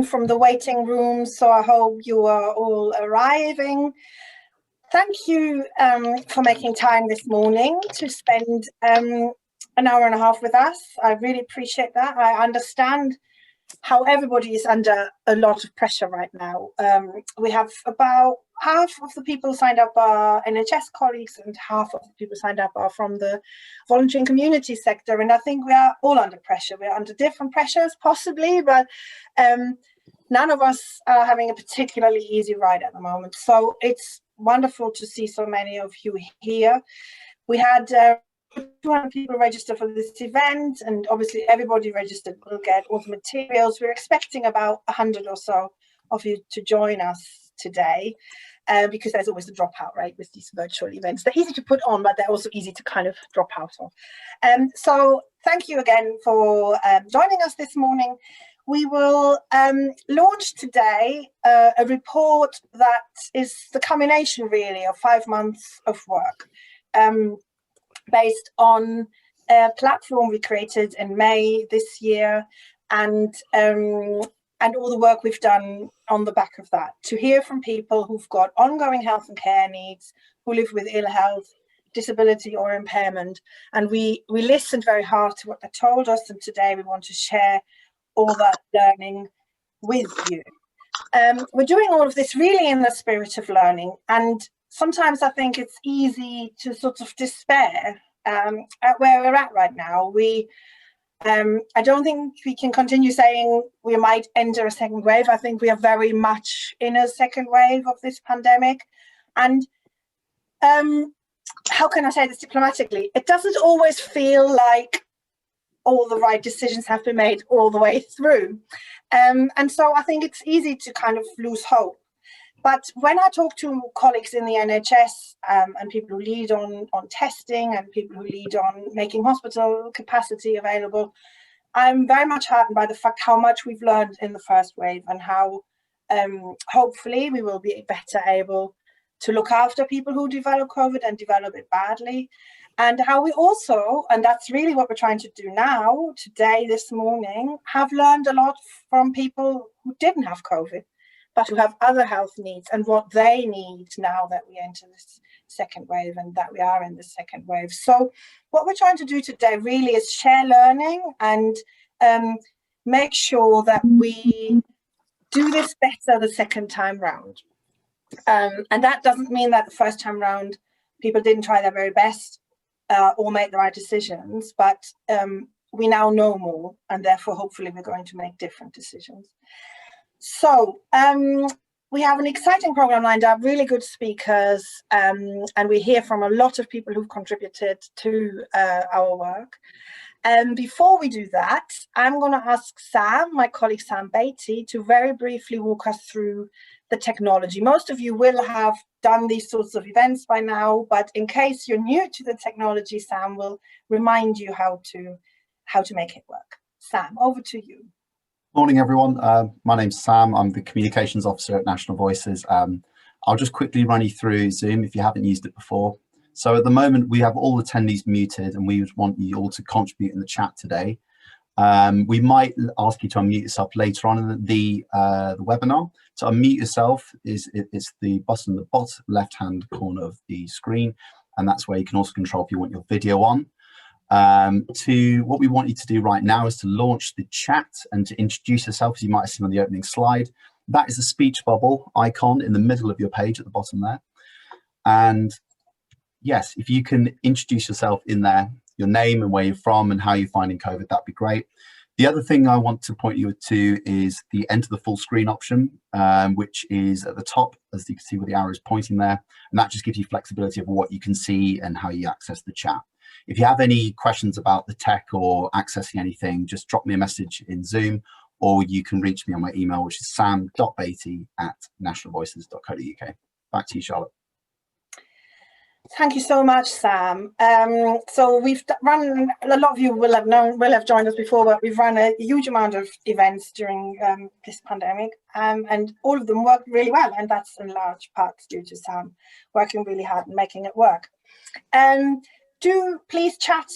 from the waiting room, so I hope you are all arriving. Thank you for making time this morning to spend an hour and a half with us. I really appreciate that. I understand how everybody is under a lot of pressure right now. We have about half of the people signed up are NHS colleagues and half of the people signed up are from the voluntary and community sector. And I think we are all under pressure. We're under different pressures possibly, but none of us are having a particularly easy ride at the moment. So it's wonderful to see so many of you here. We had 200 people register for this event, and obviously everybody registered will get all the materials. We're expecting about 100 or so of you to join us today, because there's always a dropout, right, with these virtual events. They're easy to put on, but they're also easy to kind of drop out of. So thank you again for joining us this morning. We will launch today a report that is the culmination really of 5 months of work, based on a platform we created in May this year, and all the work we've done on the back of that, to hear from people who've got ongoing health and care needs, who live with ill health, disability or impairment. And we listened very hard to what they told us, and today we want to share all that learning with you. We're doing all of this really in the spirit of learning, and sometimes I think it's easy to sort of despair at where we're at right now. I don't think we can continue saying we might enter a second wave. I think we are very much in a second wave of this pandemic. And how can I say this diplomatically? It doesn't always feel like all the right decisions have been made all the way through. And so I think it's easy to kind of lose hope. But when I talk to colleagues in the NHS and people who lead on testing and people who lead on making hospital capacity available, I'm very much heartened by the fact how much we've learned in the first wave, and how hopefully we will be better able to look after people who develop COVID and develop it badly. And how we also, and that's really what we're trying to do now, today, this morning, have learned a lot from people who didn't have COVID, but who have other health needs, and what they need now that we enter this second wave and that we are in the second wave. So what we're trying to do today really is share learning and make sure that we do this better the second time round. And that doesn't mean that the first time round people didn't try their very best or make the right decisions, but we now know more, and therefore hopefully we're going to make different decisions. So we have an exciting program lined up, really good speakers, and we hear from a lot of people who've contributed to our work. Before we do that, I'm going to ask Sam, my colleague Sam Beatty, to very briefly walk us through the technology. Most of you will have done these sorts of events by now, but in case you're new to the technology, Sam will remind you how to make it work. Sam, over to you. Morning, everyone. My name's Sam. I'm the Communications Officer at National Voices. I'll just quickly run you through Zoom if you haven't used it before. So at the moment, we have all attendees muted, and we would want you all to contribute in the chat today. We might ask you to unmute yourself later on in the webinar. To unmute yourself it's the button in the bottom left-hand corner of the screen, and that's where you can also control if you want your video on. What we want you to do right now is to launch the chat and to introduce yourself, as you might have seen on the opening slide. That is the speech bubble icon in the middle of your page at the bottom there. And yes, if you can introduce yourself in there, your name and where you're from and how you're finding COVID, that'd be great. The other thing I want to point you to is the enter the full screen option, which is at the top, as you can see with the arrows pointing there. And that just gives you flexibility of what you can see and how you access the chat. If you have any questions about the tech or accessing anything, just drop me a message in Zoom, or you can reach me on my email, which is sam.beatty@nationalvoices.co.uk. Back to you, Charlotte. Thank you so much, Sam. So we've run, a lot of you will have joined us before, but we've run a huge amount of events during this pandemic, and all of them worked really well, and that's in large part due to Sam working really hard and making it work. Do please chat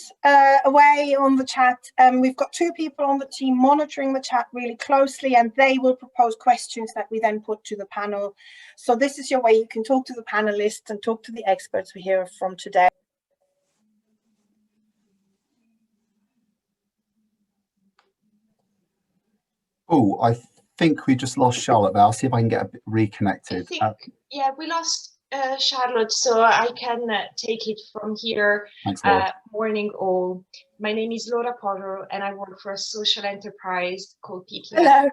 away on the chat. We've got 2 people on the team monitoring the chat really closely, and they will propose questions that we then put to the panel. So this is your way you can talk to the panelists and talk to the experts we hear from today. Oh, I think we just lost Charlotte, but I'll see if I can get a bit reconnected. Yeah, we lost Charlotte, so I can take it from here. Thanks, Laura. Morning all. My name is Laura Porro, and I work for a social enterprise called PPL. Hello.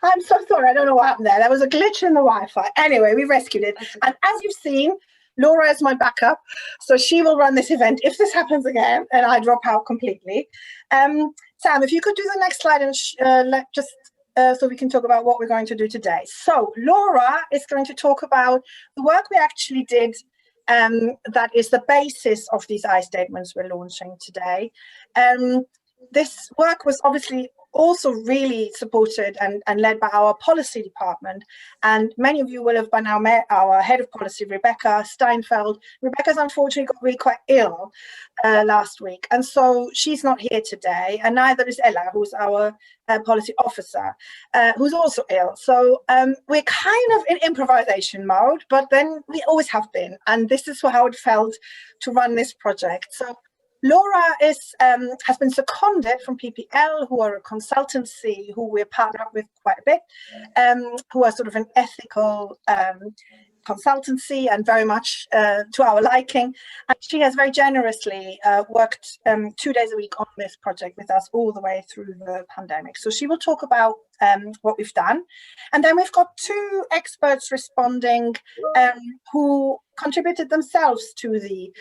I'm so sorry, I don't know what happened there. There was a glitch in the Wi-Fi. Anyway, we rescued it. Okay. And as you've seen, Laura is my backup, so she will run this event if this happens again and I drop out completely. Sam, if you could do the next slide and so we can talk about what we're going to do today. So Laura is going to talk about the work we actually did that is the basis of these I statements we're launching today. This work was obviously also really supported and led by our policy department. And many of you will have by now met our head of policy, Rebecca Steinfeld. Rebecca's unfortunately got really quite ill last week. And so she's not here today. And neither is Ella, who's our policy officer, who's also ill. So we're kind of in improvisation mode, but then we always have been. And this is how it felt to run this project. So Laura has been seconded from PPL, who are a consultancy who we're partnered up with quite a bit, who are sort of an ethical consultancy and very much to our liking. And she has very generously worked 2 days a week on this project with us all the way through the pandemic. So she will talk about what we've done. And then we've got 2 experts responding who contributed themselves to the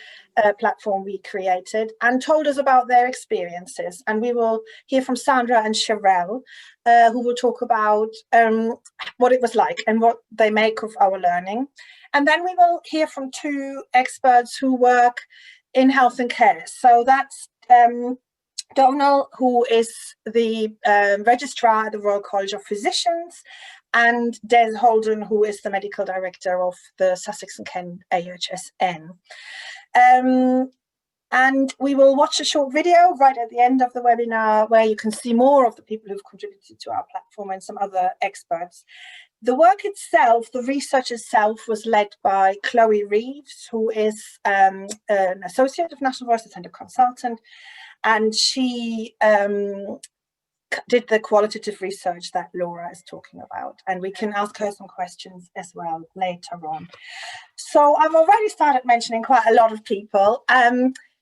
platform we created and told us about their experiences. And we will hear from Sandra and Sherelle, who will talk about what it was like and what they make of our learning. And then we will hear from 2 experts who work in health and care. So that's Donal, who is the registrar at the Royal College of Physicians, and Des Holden, who is the medical director of the Sussex and Kent AHSN. And we will watch a short video right at the end of the webinar where you can see more of the people who've contributed to our platform and some other experts. The work itself, the research itself, was led by Chloe Reeves, who is an associate of National Voices and a consultant, and she did the qualitative research that Laura is talking about, and we can ask her some questions as well later on. So I've already started mentioning quite a lot of people.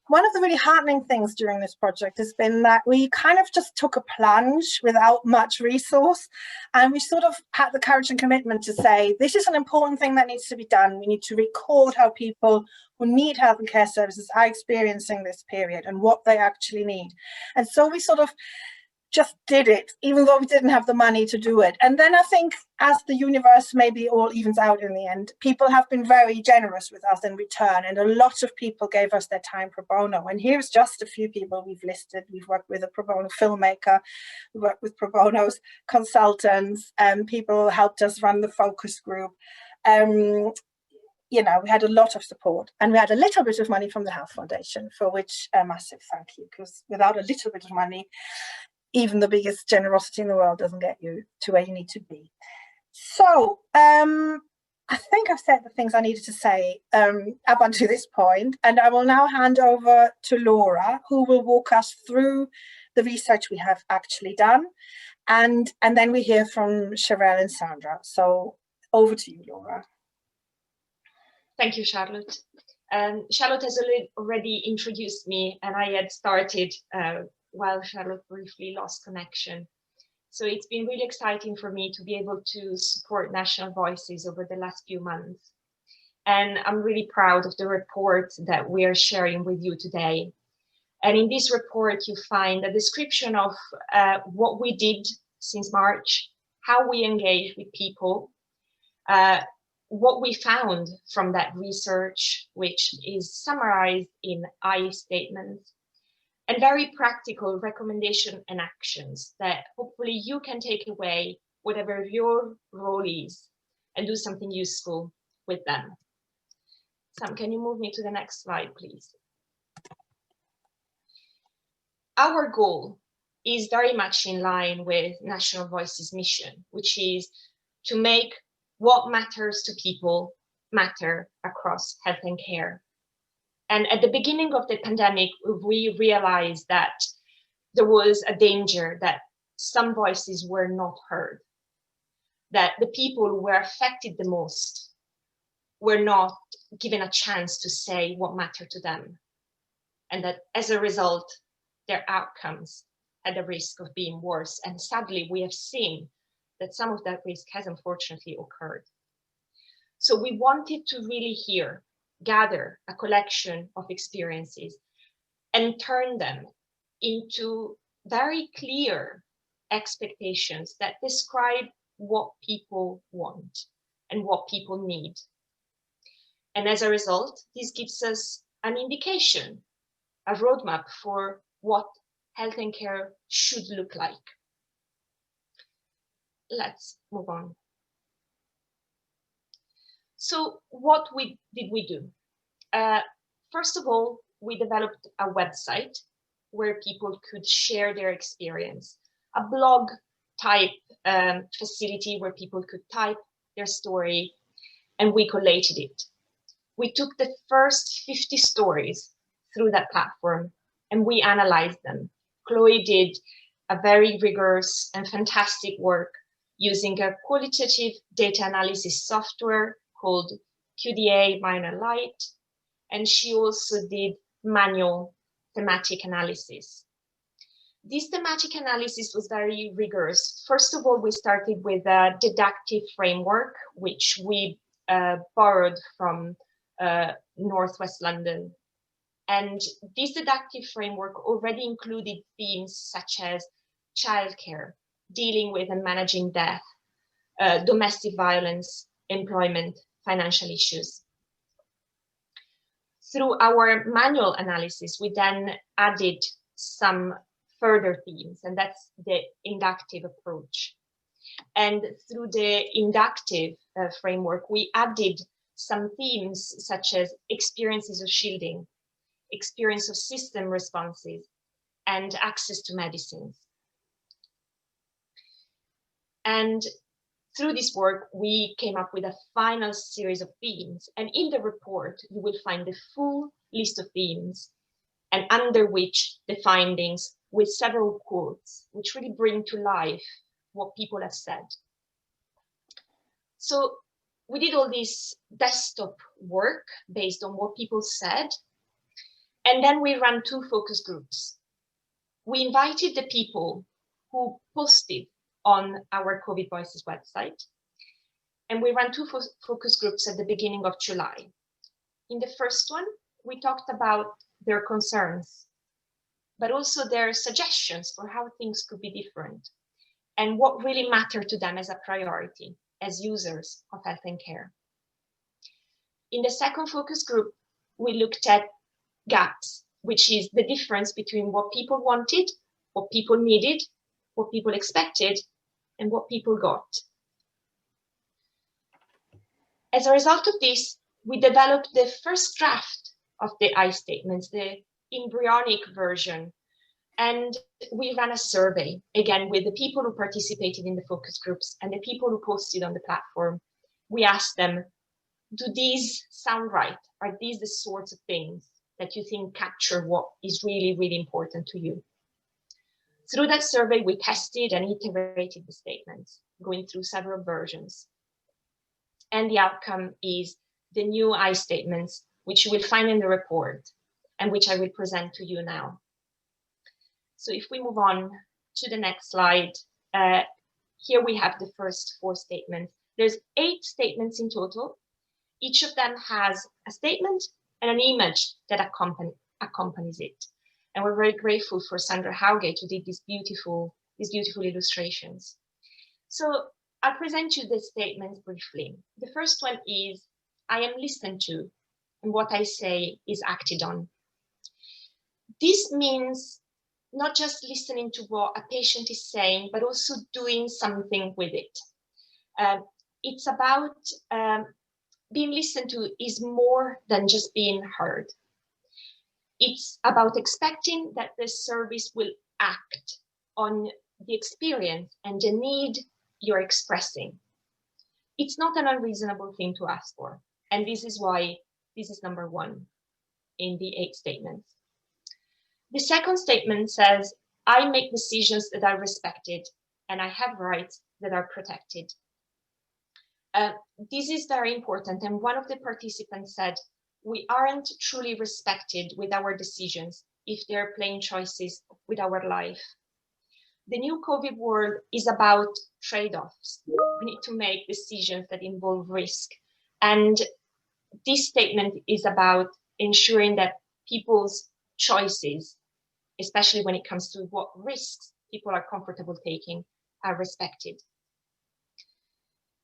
One of the really heartening things during this project has been that we kind of just took a plunge without much resource, and we sort of had the courage and commitment to say, this is an important thing that needs to be done. We need to record how people who need health and care services are experiencing this period and what they actually need. And so we sort of just did it, even though we didn't have the money to do it. And then I think as the universe maybe all evens out in the end, people have been very generous with us in return. And a lot of people gave us their time pro bono. And here's just a few people we've listed. We've worked with a pro bono filmmaker, we worked with pro bonos consultants, and people helped us run the focus group. You know, we had a lot of support, and we had a little bit of money from the Health Foundation, for which a massive thank you, because without a little bit of money, even the biggest generosity in the world doesn't get you to where you need to be. So I think I've said the things I needed to say up until this point, and I will now hand over to Laura, who will walk us through the research we have actually done, and then we hear from Sherelle and Sandra. So over to you, Laura. Thank you, Charlotte. Charlotte has already introduced me, and I had started while Charlotte briefly lost connection. So it's been really exciting for me to be able to support National Voices over the last few months. And I'm really proud of the report that we are sharing with you today. And in this report, you find a description of what we did since March, how we engaged with people, what we found from that research, which is summarized in I statements, and very practical recommendation and actions that hopefully you can take away, whatever your role is, and do something useful with them. Sam, can you move me to the next slide, please? our goal is very much in line with National Voices' mission, which is to make what matters to people matter across health and care. And at the beginning of the pandemic, we realized that there was a danger that some voices were not heard, that the people who were affected the most were not given a chance to say what mattered to them, and that as a result, their outcomes had a risk of being worse. And sadly, we have seen that some of that risk has unfortunately occurred. So we wanted to really gather a collection of experiences and turn them into very clear expectations that describe what people want and what people need. And as a result, this gives us an indication, a roadmap for what health and care should look like. Let's move on. So what did we do? First of all, we developed a website where people could share their experience, a blog type facility where people could type their story, and we collated it. We took the first 50 stories through that platform and we analyzed them. Chloe did a very rigorous and fantastic work using a qualitative data analysis software called QDA Minor Light, and she also did manual thematic analysis. This thematic analysis was very rigorous. First of all, we started with a deductive framework, which we borrowed from Northwest London. And this deductive framework already included themes such as childcare, dealing with and managing death, domestic violence, employment, financial issues. Through our manual analysis, we then added some further themes, and that's the inductive approach. And through the inductive framework, we added some themes such as experiences of shielding, experience of system responses, and access to medicines. And through this work, we came up with a final series of themes. And in the report, you will find the full list of themes and under which the findings with several quotes, which really bring to life what people have said. So we did all this desktop work based on what people said. And then we ran 2 focus groups. We invited the people who posted on our COVID Voices website. And we ran 2 focus groups at the beginning of July. In the first one, we talked about their concerns, but also their suggestions for how things could be different and what really mattered to them as a priority as users of health and care. In the second focus group, we looked at gaps, which is the difference between what people wanted, what people needed, what people expected, and what people got. As a result of this, we developed the first draft of the I statements, the embryonic version, and we ran a survey, again, with the people who participated in the focus groups and the people who posted on the platform. We asked them, do these sound right? Are these the sorts of things that you think capture what is really, really important to you? Through that survey, we tested and iterated the statements, going through several versions. And the outcome is the new I statements, which you will find in the report and which I will present to you now. So if we move on to the next slide, here we have the first 4 statements. There's 8 statements in total. Each of them has a statement and an image that accompanies it. And we're very grateful for Sandra Hauge who did these beautiful illustrations. So I'll present you the statements briefly. The first one is, I am listened to, and what I say is acted on. This means not just listening to what a patient is saying, but also doing something with it. It's about being listened to is more than just being heard. It's about expecting that the service will act on the experience and the need you're expressing. It's not an unreasonable thing to ask for. And this is why this is number 1 in the 8 statements. The second statement says, I make decisions that are respected and I have rights that are protected. This is very important. And one of the participants said, we aren't truly respected with our decisions if they're plain choices with our life. The new COVID world is about trade-offs. We need to make decisions that involve risk. And this statement is about ensuring that people's choices, especially when it comes to what risks people are comfortable taking, are respected.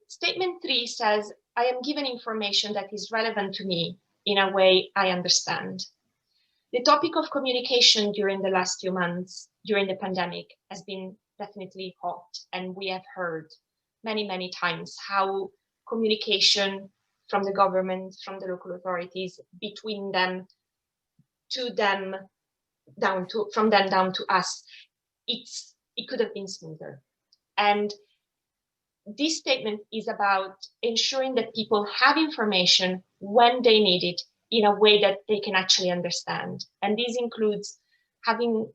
Statement 3 says, I am given information that is relevant to me in a way I understand. The topic of communication during the last few months, during the pandemic, has been definitely hot, and we have heard many, many times how communication from the government, from the local authorities, between them, to them, from them down to us, it could have been smoother. And this statement is about ensuring that people have information when they need it in a way that they can actually understand. And this includes having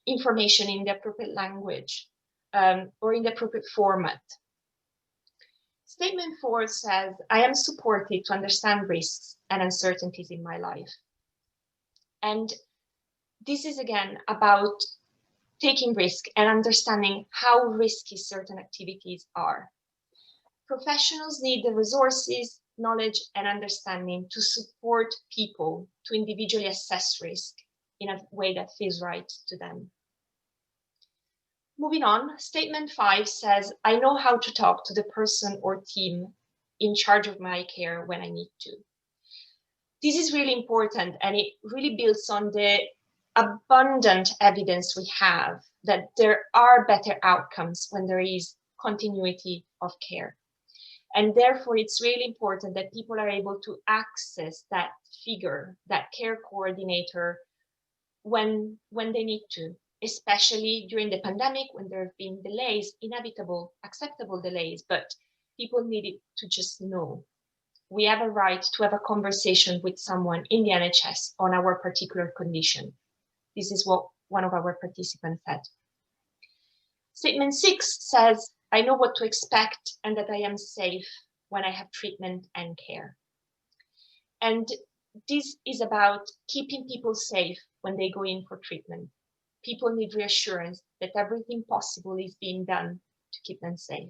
information in the appropriate language or in the appropriate format. Statement 4 says, I am supported to understand risks and uncertainties in my life. And this is again about taking risk and understanding how risky certain activities are. Professionals need the resources, knowledge, and understanding to support people to individually assess risk in a way that feels right to them. Moving on, statement 5 says, I know how to talk to the person or team in charge of my care when I need to. This is really important, and it really builds on the abundant evidence we have that there are better outcomes when there is continuity of care. And therefore, it's really important that people are able to access that figure, that care coordinator, when they need to, especially during the pandemic when there have been delays, inevitable, acceptable delays, but people needed to just know. We have a right to have a conversation with someone in the NHS on our particular condition. This is what one of our participants said. Statement 6 says, I know what to expect and that I am safe when I have treatment and care. And this is about keeping people safe when they go in for treatment. People need reassurance that everything possible is being done to keep them safe.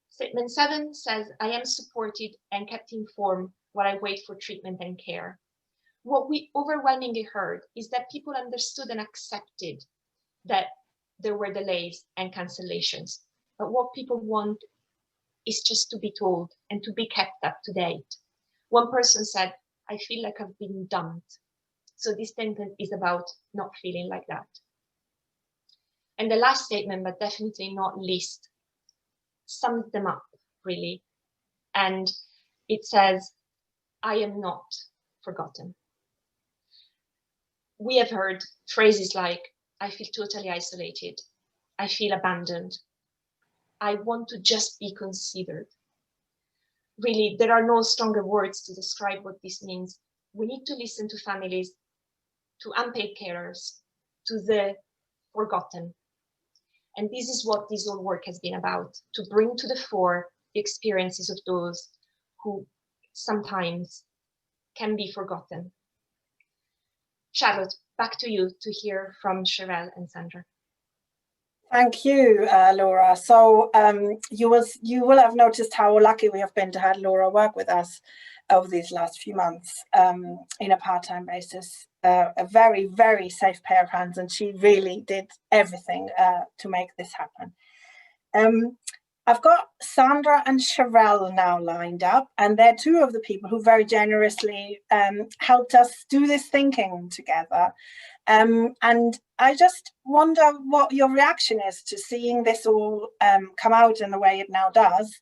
Statement 7 says, I am supported and kept informed while I wait for treatment and care. What we overwhelmingly heard is that people understood and accepted that there were delays and cancellations. But what people want is just to be told and to be kept up to date. One person said, I feel like I've been dumped. So this statement is about not feeling like that. And the last statement, but definitely not least, sums them up really. And it says, I am not forgotten. We have heard phrases like, I feel totally isolated. I feel abandoned. I want to just be considered. Really, there are no stronger words to describe what this means. We need to listen to families, to unpaid carers, to the forgotten. And this is what this whole work has been about, to bring to the fore the experiences of those who sometimes can be forgotten. Charlotte, back to you to hear from Sherelle and Sandra. Thank you, Laura. So you will have noticed how lucky we have been to have Laura work with us over these last few months in a part-time basis. A very, very safe pair of hands, and she really did everything to make this happen. I've got Sandra and Sherelle now lined up, and they're two of the people who very generously helped us do this thinking together. And I just wonder what your reaction is to seeing this all come out in the way it now does,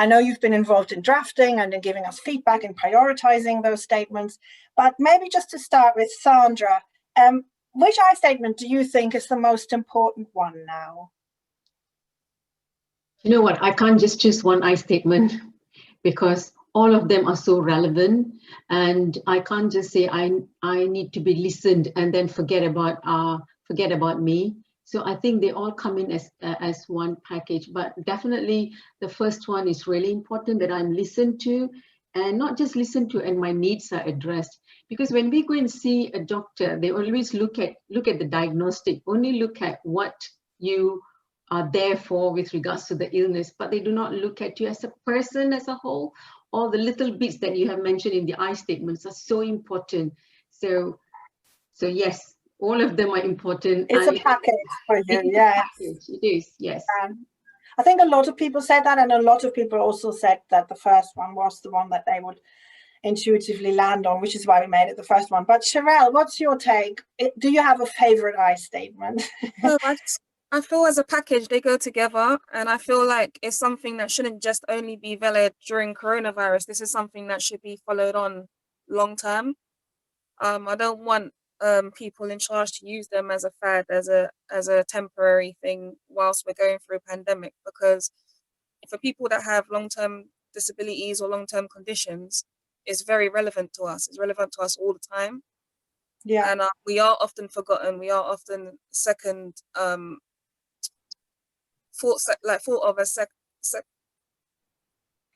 I know you've been involved in drafting and in giving us feedback and prioritizing those statements, but maybe just to start with Sandra, which I statement do you think is the most important one now? You know what, I can't just choose one I statement because all of them are so relevant, and I can't just say I need to be listened and then forget about me. So I think they all come in as one package, but definitely the first one is really important, that I'm listened to, and not just listened to and my needs are addressed. Because when we go and see a doctor, they always look at the diagnostic, only look at what you are there for with regards to the illness, but they do not look at you as a person as a whole. All the little bits that you have mentioned in the I statements are so important. So yes, all of them are important. It's a package for you, yes. It is, yes. I think a lot of people said that, and a lot of people also said that the first one was the one that they would intuitively land on, which is why we made it the first one. But Sherelle, what's your take? Do you have a favorite I statement? No, I feel as a package they go together, and I feel like it's something that shouldn't just only be valid during coronavirus. This is something that should be followed on long term. I don't want people in charge to use them as a fad, as a temporary thing whilst we're going through a pandemic, because for people that have long-term disabilities or long-term conditions, it's very relevant to us. It's relevant to us all the time. Yeah. And we are often forgotten. We are often second thought of as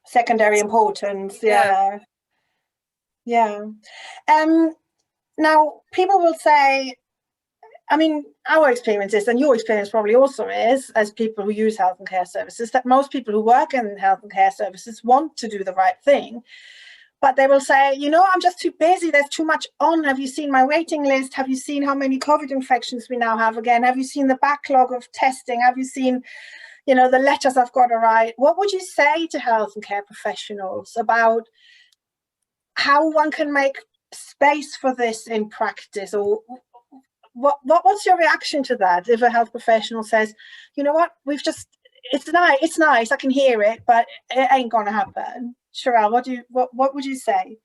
secondary importance. Yeah. Now people will say, I mean, our experience is, and your experience probably also is, as people who use health and care services, that most people who work in health and care services want to do the right thing, but they will say, you know, I'm just too busy, there's too much on. Have you seen my waiting list? Have you seen how many COVID infections we now have again? Have you seen the backlog of testing? Have you seen, you know, the letters I've got to write? What would you say to health and care professionals about how one can make space for this in practice? Or what's your reaction to that if a health professional says, you know what, it's nice, I can hear it, but it ain't gonna happen? Sherelle, what would you say?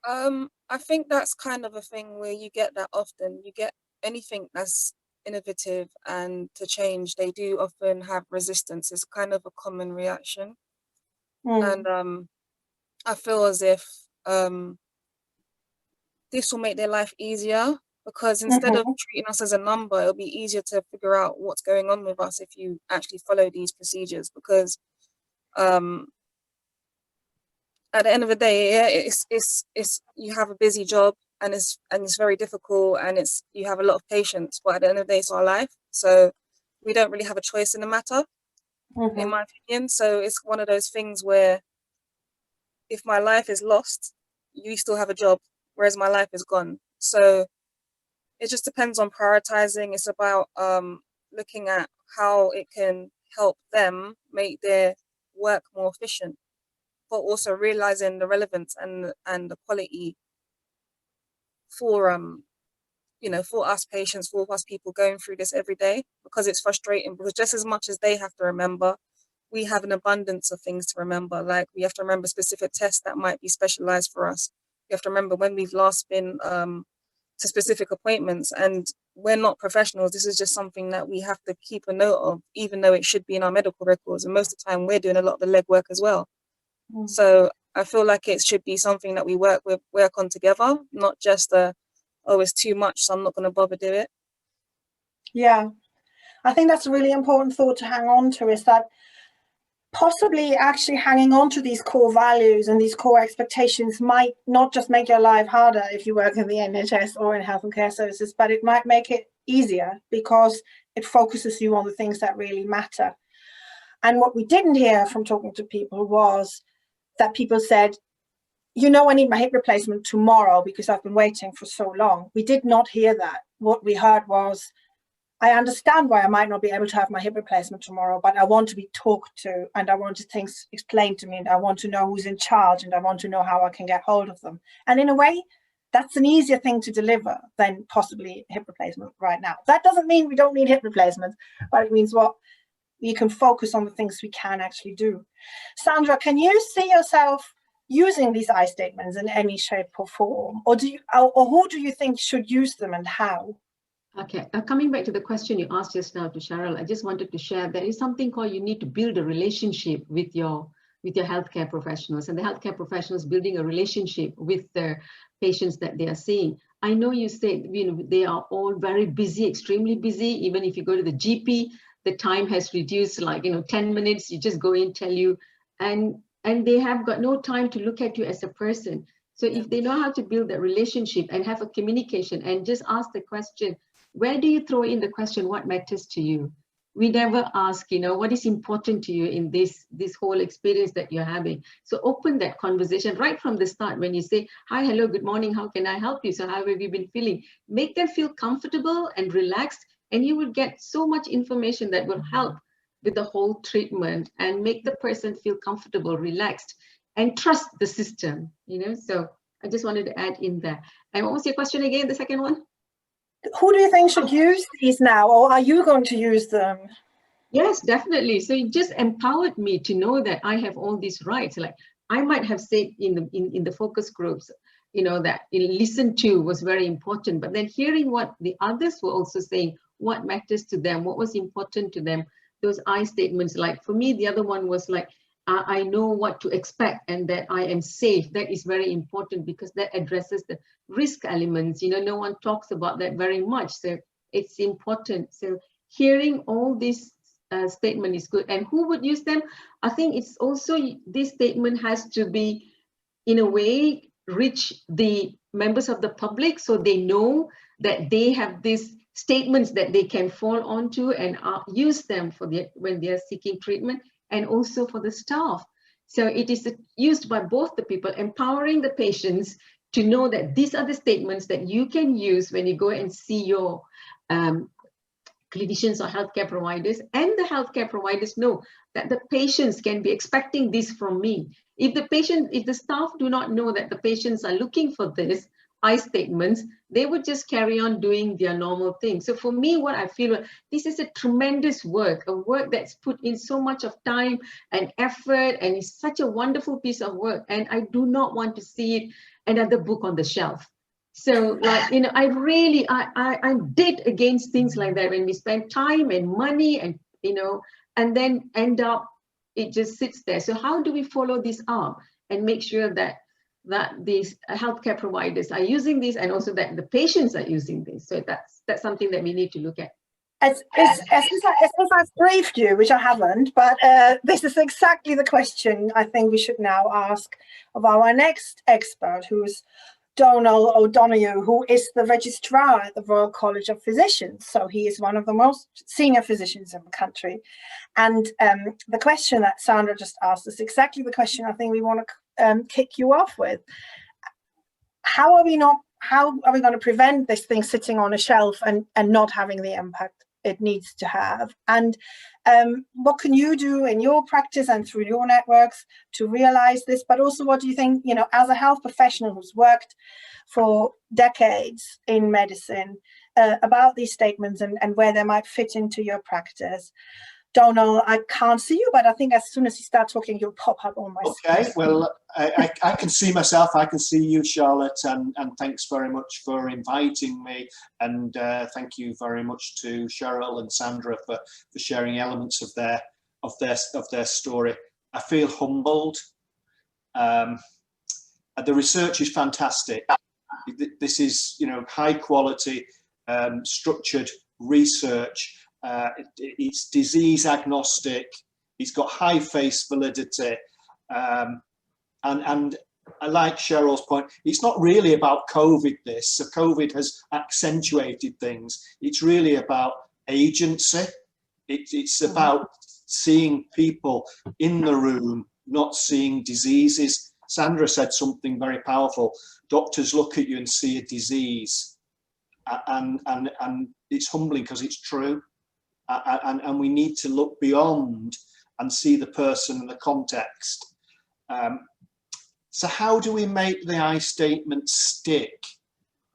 I think that's kind of a thing where you get that often. You get anything that's innovative and to change, they do often have resistance. It's kind of a common reaction. And I feel as if this will make their life easier, because instead of treating us as a number, it'll be easier to figure out what's going on with us if you actually follow these procedures. Because at the end of the day, yeah, it's you have a busy job, and it's very difficult, and you have a lot of patience, but at the end of the day, it's our life, so we don't really have a choice in the matter, in my opinion. So it's one of those things where if my life is lost, you still have a job, whereas my life is gone. So it just depends on prioritizing. It's about looking at how it can help them make their work more efficient, but also realizing the relevance and the quality for for us patients, for us people going through this every day, because it's frustrating. Because just as much as they have to remember, we have an abundance of things to remember. Like, we have to remember specific tests that might be specialized for us. We have to remember when we've last been to specific appointments, and we're not professionals. This is just something that we have to keep a note of, even though it should be in our medical records. And most of the time we're doing a lot of the legwork as well. So I feel like it should be something that we work on together, not just oh, it's too much, so I'm not going to bother do it. Yeah, I think that's a really important thought to hang on to, is that possibly actually hanging on to these core values and these core expectations might not just make your life harder if you work in the NHS or in health and care services, but it might make it easier, because it focuses you on the things that really matter. And what we didn't hear from talking to people was that people said, you know, I need my hip replacement tomorrow because I've been waiting for so long. We did not hear that. What we heard was, I understand why I might not be able to have my hip replacement tomorrow, but I want to be talked to, and I want things explained to me, and I want to know who's in charge, and I want to know how I can get hold of them. And in a way, that's an easier thing to deliver than possibly hip replacement right now. That doesn't mean we don't need hip replacement, but it means what we can focus on the things we can actually do. Sandra, can you see yourself using these I statements in any shape or form, or who do you think should use them and how? Okay, coming back to the question you asked just now to Cheryl, I just wanted to share there is something called you need to build a relationship with your healthcare professionals, and the healthcare professionals building a relationship with the patients that they are seeing. I know you said, they are all very busy, extremely busy. Even if you go to the GP, the time has reduced, like 10 minutes. You just go in, tell you, and they have got no time to look at you as a person. So if they know how to build that relationship and have a communication and just ask the question, where do you throw in the question, what matters to you? We never ask, what is important to you in this whole experience that you're having. So open that conversation right from the start when you say, hi, hello, good morning, how can I help you? So how have you been feeling? Make them feel comfortable and relaxed, and you will get so much information that will help with the whole treatment and make the person feel comfortable, relaxed, and trust the system, So I just wanted to add in there. And what was your question again, the second one? Who do you think should use these now, or are you going to use them? Yes, definitely. So it just empowered me to know that I have all these rights. Like I might have said in the focus groups, that listen to was very important, but then hearing what the others were also saying, what matters to them, what was important to them, those I statements. Like for me, the other one was like, I know what to expect and that I am safe. That is very important because that addresses the risk elements. No one talks about that very much. So it's important. So hearing all this statement is good. And who would use them? I think it's also, this statement has to be, in a way, reach the members of the public so they know that they have these statements that they can fall onto and use them for when they are seeking treatment, and also for the staff. So it is used by both the people, empowering the patients to know that these are the statements that you can use when you go and see your clinicians or healthcare providers, and the healthcare providers know that the patients can be expecting this from me. If the staff do not know that the patients are looking for this I statements, they would just carry on doing their normal thing. So for me, what I feel, this is a tremendous work, a work that's put in so much of time and effort, and it's such a wonderful piece of work. And I do not want to see it another book on the shelf. So I'm dead against things like that when we spend time and money and, and then end up, it just sits there. So how do we follow this up and make sure that these healthcare providers are using this, and also that the patients are using this? So that's something that we need to look at. As I've briefed you, which I haven't, but this is exactly the question I think we should now ask of our next expert, who's Donal O'Donoghue, who is the registrar at the Royal College of Physicians. So he is one of the most senior physicians in the country. And the question that Sandra just asked is exactly the question I think we want to kick you off with. How are we going to prevent this thing sitting on a shelf and not having the impact it needs to have? And what can you do in your practice and through your networks to realize this? But also, what do you think, as a health professional who's worked for decades in medicine, about these statements and where they might fit into your practice? Donal, I can't see you, but I think as soon as you start talking, you'll pop up on my screen. Okay, well, I can see myself, I can see you, Charlotte, and thanks very much for inviting me, and thank you very much to Cheryl and Sandra for sharing elements of their story. I feel humbled. The research is fantastic. This is, high quality, structured research. It's disease agnostic, it's got high face validity, and I like Cheryl's point, it's not really about COVID this, so COVID has accentuated things, it's really about agency, it's about seeing people in the room, not seeing diseases. Sandra said something very powerful, doctors look at you and see a disease, and it's humbling because it's true. And we need to look beyond and see the person and the context. So how do we make the I statement stick?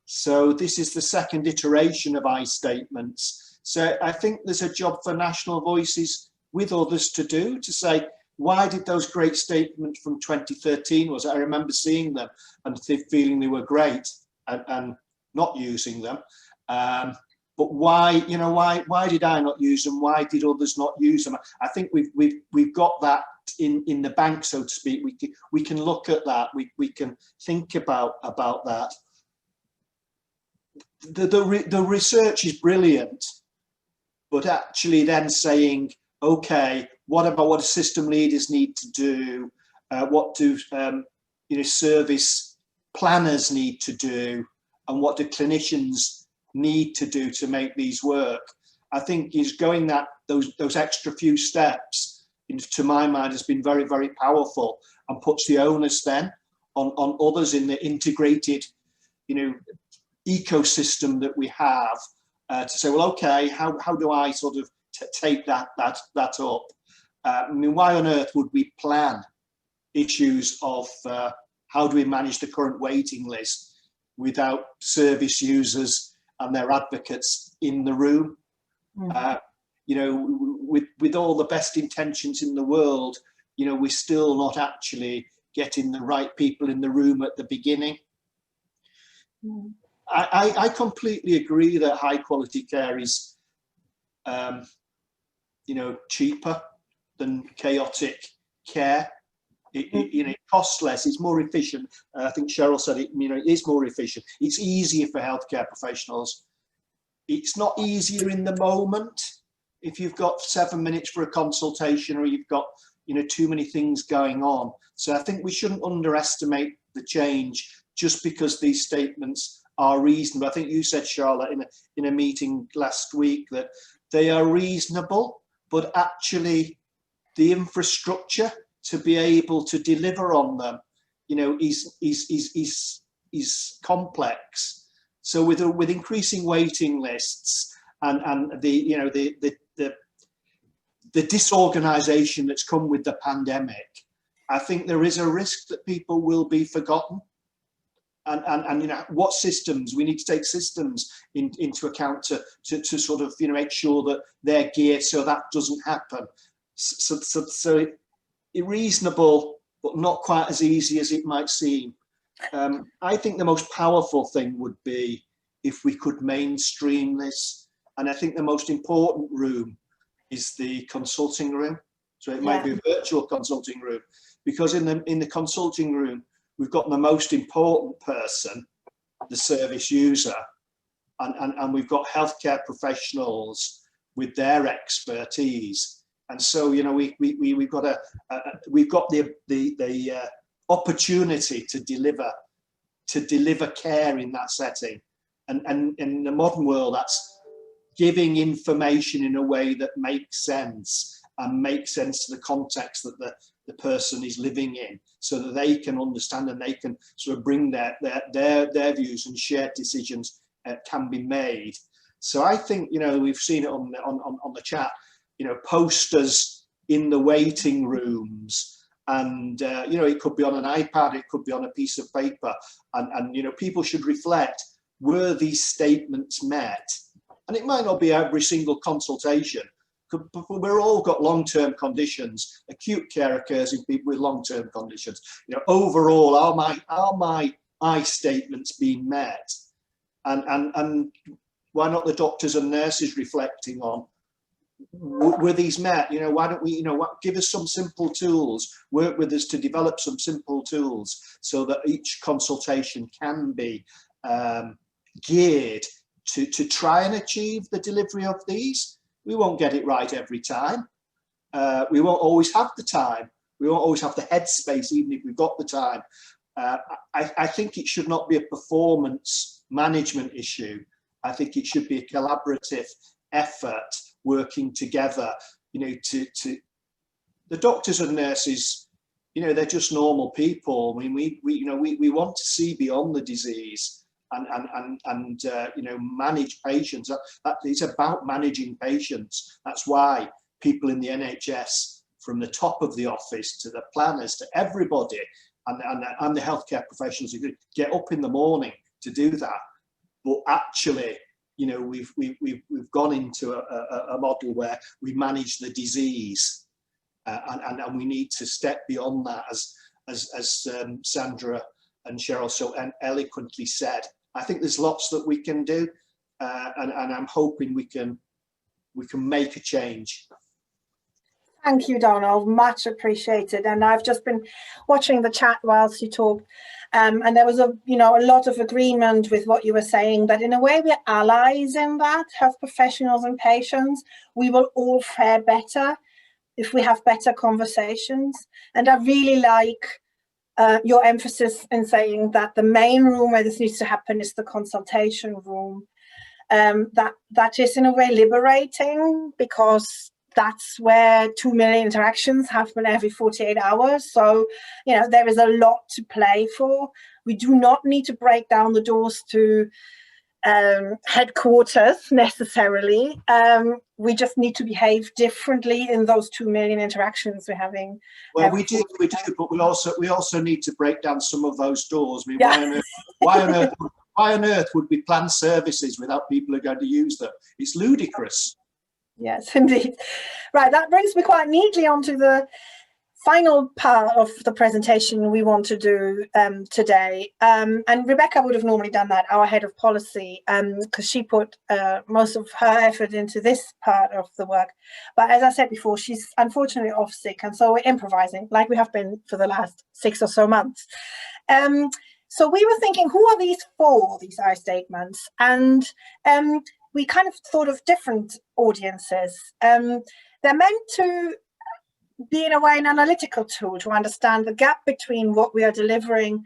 So this is the second iteration of I statements. So I think there's a job for National Voices with others to do, to say, why did those great statements from 2013, was I remember seeing them and feeling they were great and not using them. But why, you know, why did I not use them? Why did others not use them? I think we've got that in the bank, so to speak. We can look at that. We can think about that. The research is brilliant, but actually then saying, okay, what about what system leaders need to do? What do you know, service planners need to do, and what do clinicians need to do to make these work? I think is going that those extra few steps, to my mind, has been very, very powerful, and puts the onus then on others in the integrated, you know, ecosystem that we have, to say, well, okay, how do I sort of take that up? I mean, why on earth would we plan issues of how do we manage the current waiting list without service users and their advocates in the room? You know, with all the best intentions in the world, you know, we're still not actually getting the right people in the room at the beginning. I completely agree that high quality care is, you know, cheaper than chaotic care. You know, it costs less, it's more efficient. I think Cheryl said it, you know, it is more efficient. It's easier for healthcare professionals. It's not easier in the moment. If you've got 7 minutes for a consultation, or you've got, you know, too many things going on. So I think we shouldn't underestimate the change just because these statements are reasonable. I think you said, Charlotte, in a meeting last week, that they are reasonable, but actually the infrastructure to be able to deliver on them, you know, is complex. So with increasing waiting lists and the, you know, the disorganization that's come with the pandemic, I think there is a risk that people will be forgotten. And you know, what systems we need to take systems into account to sort of, you know, make sure that they're geared so that doesn't happen. So reasonable, but not quite as easy as it might seem. I think the most powerful thing would be if we could mainstream this, and I think the most important room is the consulting room. So it might be a virtual consulting room, because in the consulting room, we've got the most important person, the service user, and we've got healthcare professionals with their expertise. And so, you know, we've got the opportunity to deliver care in that setting. And in the modern world, that's giving information in a way that makes sense, and makes sense to the context that the person is living in, so that they can understand and they can sort of bring their views, and shared decisions can be made. So I think, you know, we've seen it on the chat, you know, posters in the waiting rooms, and you know, it could be on an iPad, it could be on a piece of paper, and you know, people should reflect, were these statements met? And it might not be every single consultation, but we're all got long-term conditions. Acute care occurs in people with long-term conditions. You know, overall, are my statements being met? And why not the doctors and nurses reflecting on, were these met? You know, why don't we, you know, give us some simple tools, work with us to develop some simple tools, so that each consultation can be geared to try and achieve the delivery of these. We won't get it right every time. We won't always have the time. We won't always have the headspace, even if we've got the time. I think it should not be a performance management issue. I think it should be a collaborative effort, working together, you know, to the doctors and nurses, you know, they're just normal people. I mean, we want to see beyond the disease. And you know, manage patients. That it's about managing patients. That's why people in the NHS, from the top of the office to the planners to everybody, and the healthcare professionals, who get up in the morning to do that. But actually, you know, we've gone into a model where we manage the disease, and we need to step beyond that, as Sandra and Cheryl so eloquently said. I think there's lots that we can do, and I'm hoping we can make a change. Thank you, Donald, much appreciated. And I've just been watching the chat whilst you talked, and there was a lot of agreement with what you were saying, that in a way we're allies in that, health professionals and patients. We will all fare better if we have better conversations. And I really like your emphasis in saying that the main room where this needs to happen is the consultation room. That is in a way liberating, because that's where 2 million interactions happen every 48 hours. So, you know, there is a lot to play for. We do not need to break down the doors to headquarters necessarily. We just need to behave differently in those 2 million interactions we're having. Well, we do, but we also need to break down some of those doors. I mean, yeah. why on earth would we plan services without people who are going to use them? It's ludicrous. Yes, indeed. Right, that brings me quite neatly onto the final part of the presentation we want to do today. And Rebecca would have normally done that, our head of policy, because she put most of her effort into this part of the work. But as I said before, she's unfortunately off sick, and so we're improvising like we have been for the last 6 or so months. So we were thinking, who are these for, these I statements? And we kind of thought of different audiences. They're meant to be, in a way, an analytical tool to understand the gap between what we are delivering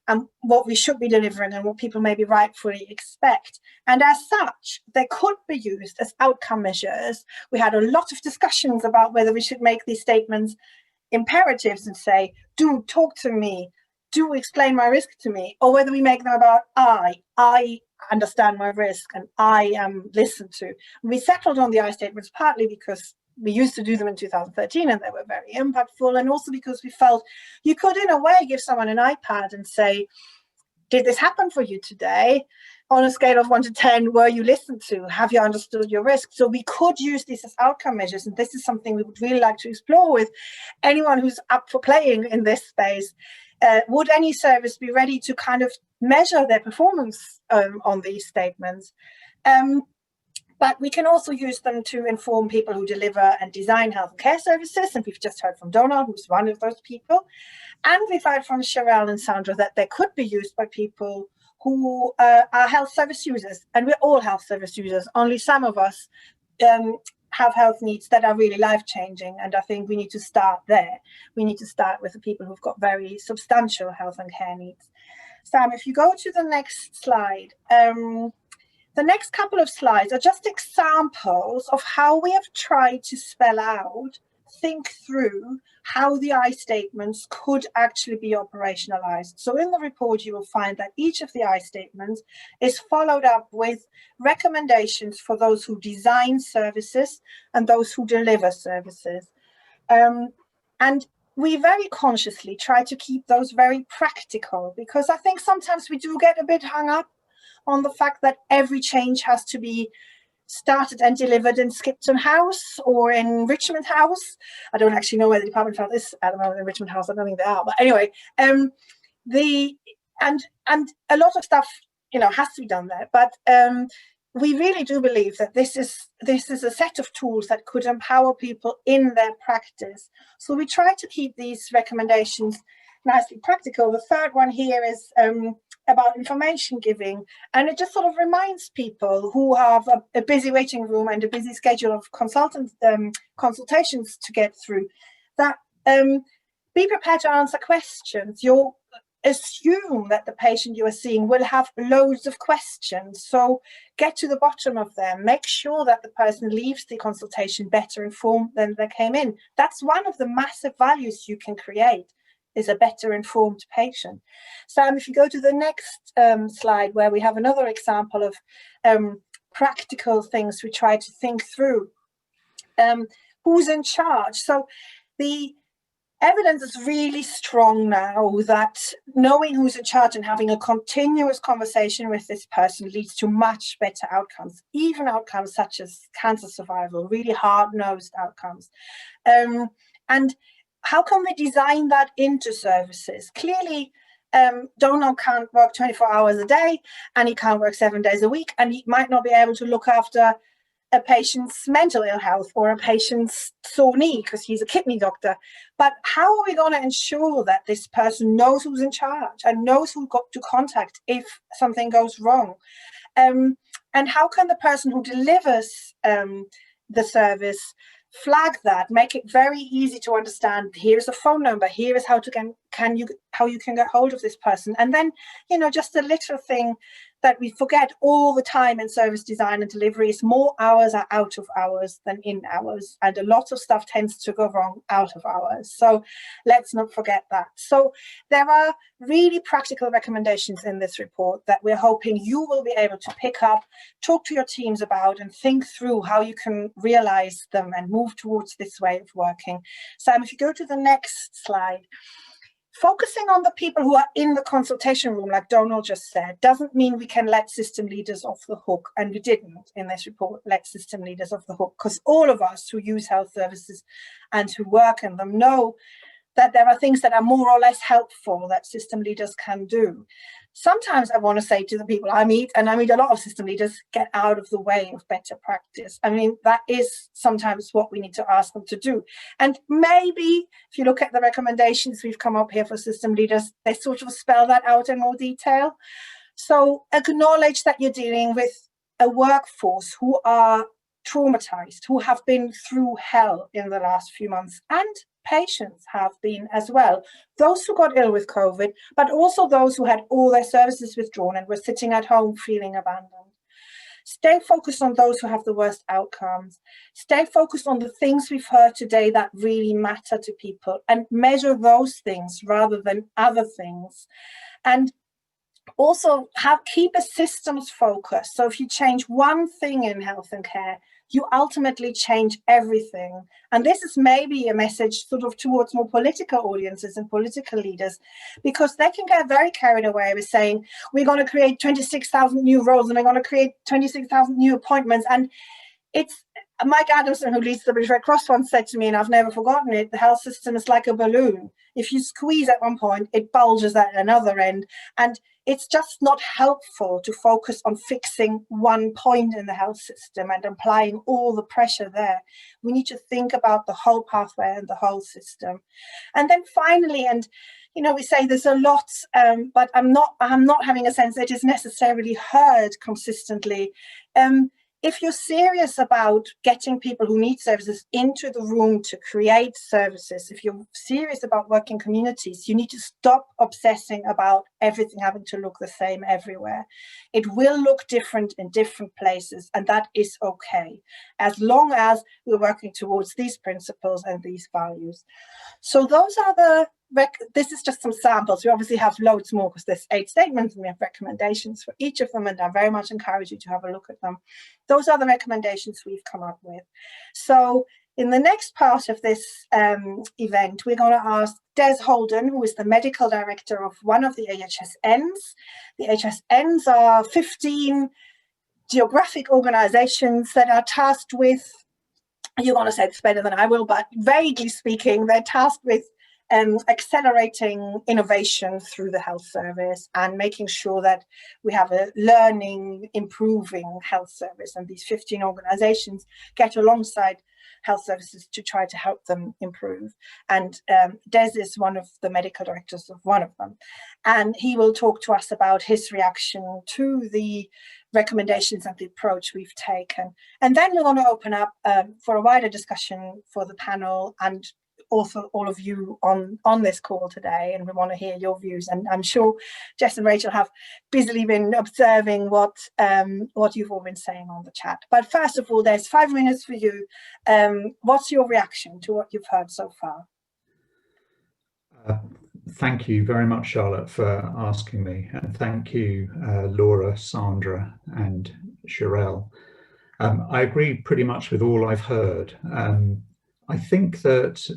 and what we should be delivering and what people maybe rightfully expect. And as such, they could be used as outcome measures. We had a lot of discussions about whether we should make these statements imperatives and say, do talk to me, do explain my risk to me, or whether we make them about I understand my risk and I am listened to. We settled on the I statements partly because we used to do them in 2013 and they were very impactful, and also because we felt you could in a way give someone an iPad and say, did this happen for you today? On a scale of 1 to 10, were you listened to? Have you understood your risk? So we could use this as outcome measures, and this is something we would really like to explore with anyone who's up for playing in this space. Would any service be ready to kind of measure their performance on these statements? But we can also use them to inform people who deliver and design healthcare services. And we've just heard from Donald, who's one of those people. And we've heard from Cheryl and Sandra that they could be used by people who are health service users. And we're all health service users. Only some of us have health needs that are really life-changing. And I think we need to start there. We need to start with the people who've got very substantial health and care needs. Sam, if you go to the next slide. The next couple of slides are just examples of how we have tried to spell out, think through how the I statements could actually be operationalized. So in the report, you will find that each of the I statements is followed up with recommendations for those who design services and those who deliver services. And we very consciously try to keep those very practical, because I think sometimes we do get a bit hung up on the fact that every change has to be started and delivered in Skipton House or in Richmond House. I don't actually know where the Department of Health is at the moment in Richmond House. I don't think they are. But anyway, and a lot of stuff, you know, has to be done there. But we really do believe that this is a set of tools that could empower people in their practice. So we try to keep these recommendations nicely practical. The third one here is about information giving, and it just sort of reminds people who have a busy waiting room and a busy schedule of consultations to get through that be prepared to answer questions. You assume that the patient you are seeing will have loads of questions, so get to the bottom of them. Make sure that the person leaves the consultation better informed than they came in. That's one of the massive values you can create, is a better informed patient. Sam, if you go to the next slide, where we have another example of practical things we try to think through. Who's in charge? So evidence is really strong now that knowing who's in charge and having a continuous conversation with this person leads to much better outcomes, even outcomes such as cancer survival, really hard-nosed outcomes. And how can we design that into services? Clearly, Donald can't work 24 hours a day, and he can't work 7 days a week, and he might not be able to look after a patient's mental ill health or a patient's sore knee because he's a kidney doctor. But how are we going to ensure that this person knows who's in charge and knows who got to contact if something goes wrong? And how can the person who delivers the service flag that, make it very easy to understand? Here's a phone number, here is how you can get hold of this person. And then, you know, just a little thing that we forget all the time in service design and delivery is more hours are out of hours than in hours, and a lot of stuff tends to go wrong out of hours. So let's not forget that. So there are really practical recommendations in this report that we're hoping you will be able to pick up, talk to your teams about, and think through how you can realize them and move towards this way of working. Sam, if you go to the next slide. Focusing on the people who are in the consultation room, like Donald just said, doesn't mean we can let system leaders off the hook. And we didn't in this report let system leaders off the hook, because all of us who use health services and who work in them know that there are things that are more or less helpful that system leaders can do. Sometimes I want to say to the people I meet, and I meet a lot of system leaders, get out of the way of better practice. I mean, that is sometimes what we need to ask them to do. And maybe if you look at the recommendations we've come up here for system leaders, they sort of spell that out in more detail. So acknowledge that you're dealing with a workforce who are traumatized, who have been through hell in the last few months, and patients have been as well. Those who got ill with COVID, but also those who had all their services withdrawn and were sitting at home feeling abandoned. Stay focused on those who have the worst outcomes. Stay focused on the things we've heard today that really matter to people, and measure those things rather than other things. And also keep a systems focus. So if you change one thing in health and care, you ultimately change everything. And this is maybe a message sort of towards more political audiences and political leaders, because they can get very carried away with saying, we're going to create 26,000 new roles and we're going to create 26,000 new appointments. And it's Mike Adamson, who leads the British Red Cross, once said to me, and I've never forgotten it, the health system is like a balloon. If you squeeze at one point, it bulges at another end. And it's just not helpful to focus on fixing one point in the health system and applying all the pressure there. We need to think about the whole pathway and the whole system. And then finally, and you know, we say there's a lot, but I'm not having a sense that it is necessarily heard consistently. If you're serious about getting people who need services into the room to create services, if you're serious about working communities, you need to stop obsessing about everything having to look the same everywhere. It will look different in different places, and that is okay, as long as we're working towards these principles and these values. So those are this is just some samples. We obviously have loads more because there's 8 statements and we have recommendations for each of them, and I very much encourage you to have a look at them. Those are the recommendations we've come up with. So in the next part of this event, we're going to ask Des Holden, who is the medical director of one of the AHSNs. The AHSNs are 15 geographic organizations that are tasked with, you're going to say this better than I will, but vaguely speaking, they're tasked with accelerating innovation through the health service and making sure that we have a learning, improving health service. And these 15 organizations get alongside health services to try to help them improve. And Des is one of the medical directors of one of them. And he will talk to us about his reaction to the recommendations and the approach we've taken. And then we're going to open up for a wider discussion for the panel and also all of you on this call today, and we want to hear your views. And I'm sure Jess and Rachel have busily been observing what you've all been saying on the chat. But first of all, there's 5 minutes for you. What's your reaction to what you've heard so far? Thank you very much, Charlotte, for asking me, and thank you, Laura, Sandra, and Sherelle. I agree pretty much with all I've heard. I think that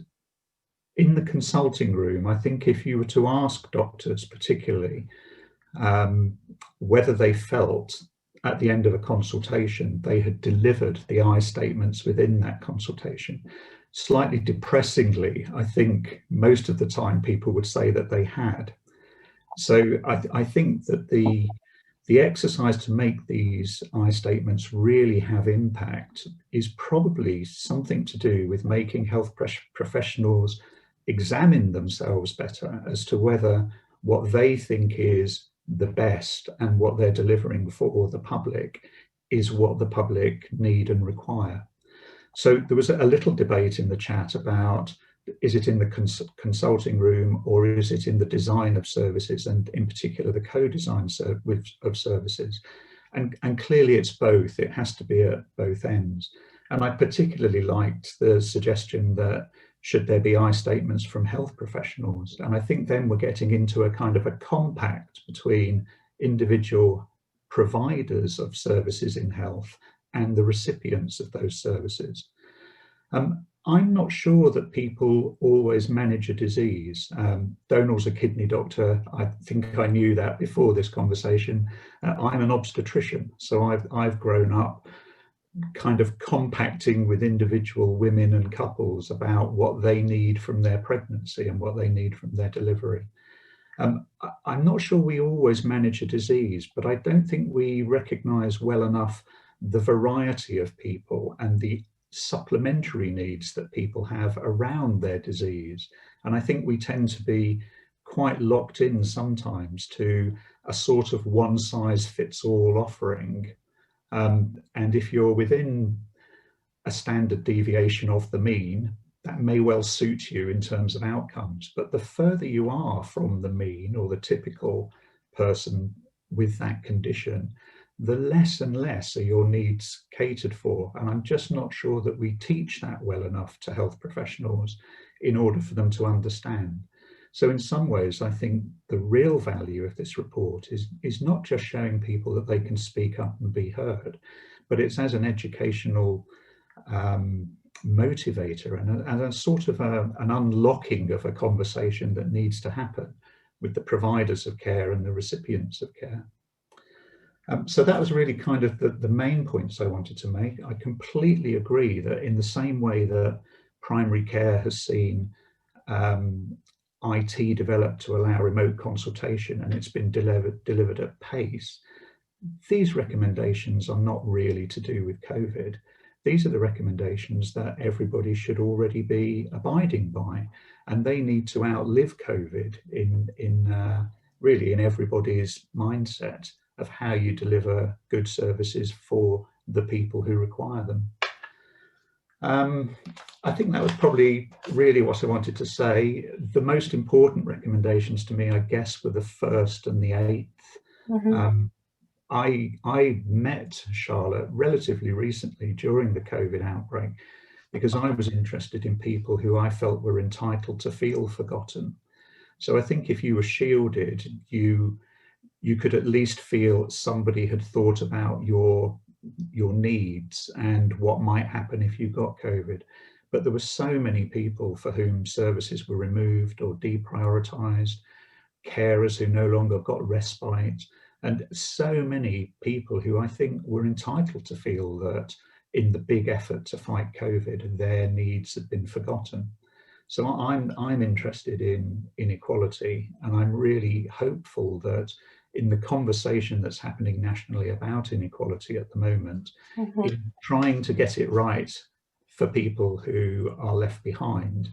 in the consulting room, I think if you were to ask doctors particularly whether they felt at the end of a consultation they had delivered the I statements within that consultation, slightly depressingly, I think most of the time people would say that they had. So I think that the exercise to make these I statements really have impact is probably something to do with making health professionals examine themselves better as to whether what they think is the best and what they're delivering for the public is what the public need and require. So there was a little debate in the chat about, is it in the consulting room or is it in the design of services, and in particular the co-design of services? And clearly it's both. It has to be at both ends. And I particularly liked the suggestion that should there be I statements from health professionals? And I think then we're getting into a kind of a compact between individual providers of services in health and the recipients of those services. I'm not sure that people always manage a disease. Donald's a kidney doctor. I think I knew that before this conversation. I'm an obstetrician, so I've grown up kind of compacting with individual women and couples about what they need from their pregnancy and what they need from their delivery. I'm not sure we always manage a disease, but I don't think we recognise well enough the variety of people and the supplementary needs that people have around their disease. And I think we tend to be quite locked in sometimes to a sort of one-size-fits-all offering. And if you're within a standard deviation of the mean, that may well suit you in terms of outcomes. But the further you are from the mean or the typical person with that condition, the less and less are your needs catered for. And I'm just not sure that we teach that well enough to health professionals in order for them to understand. So in some ways, I think the real value of this report is not just showing people that they can speak up and be heard, but it's as an educational motivator and a sort of an unlocking of a conversation that needs to happen with the providers of care and the recipients of care. So that was really kind of the main points I wanted to make. I completely agree that in the same way that primary care has seen IT developed to allow remote consultation and it's been delivered at pace, these recommendations are not really to do with COVID. These are the recommendations that everybody should already be abiding by, and they need to outlive COVID really in everybody's mindset of how you deliver good services for the people who require them. I think that was probably really what I wanted to say. The most important recommendations to me, I guess, were the 1st and the 8th. Mm-hmm. I met Charlotte relatively recently during the COVID outbreak because I was interested in people who I felt were entitled to feel forgotten. So I think if you were shielded, you could at least feel somebody had thought about your needs and what might happen if you got COVID. But there were so many people for whom services were removed or deprioritized, carers who no longer got respite, and so many people who I think were entitled to feel that in the big effort to fight COVID, their needs had been forgotten. So I'm interested in inequality, and I'm really hopeful that in the conversation that's happening nationally about inequality at the moment, mm-hmm. in trying to get it right for people who are left behind,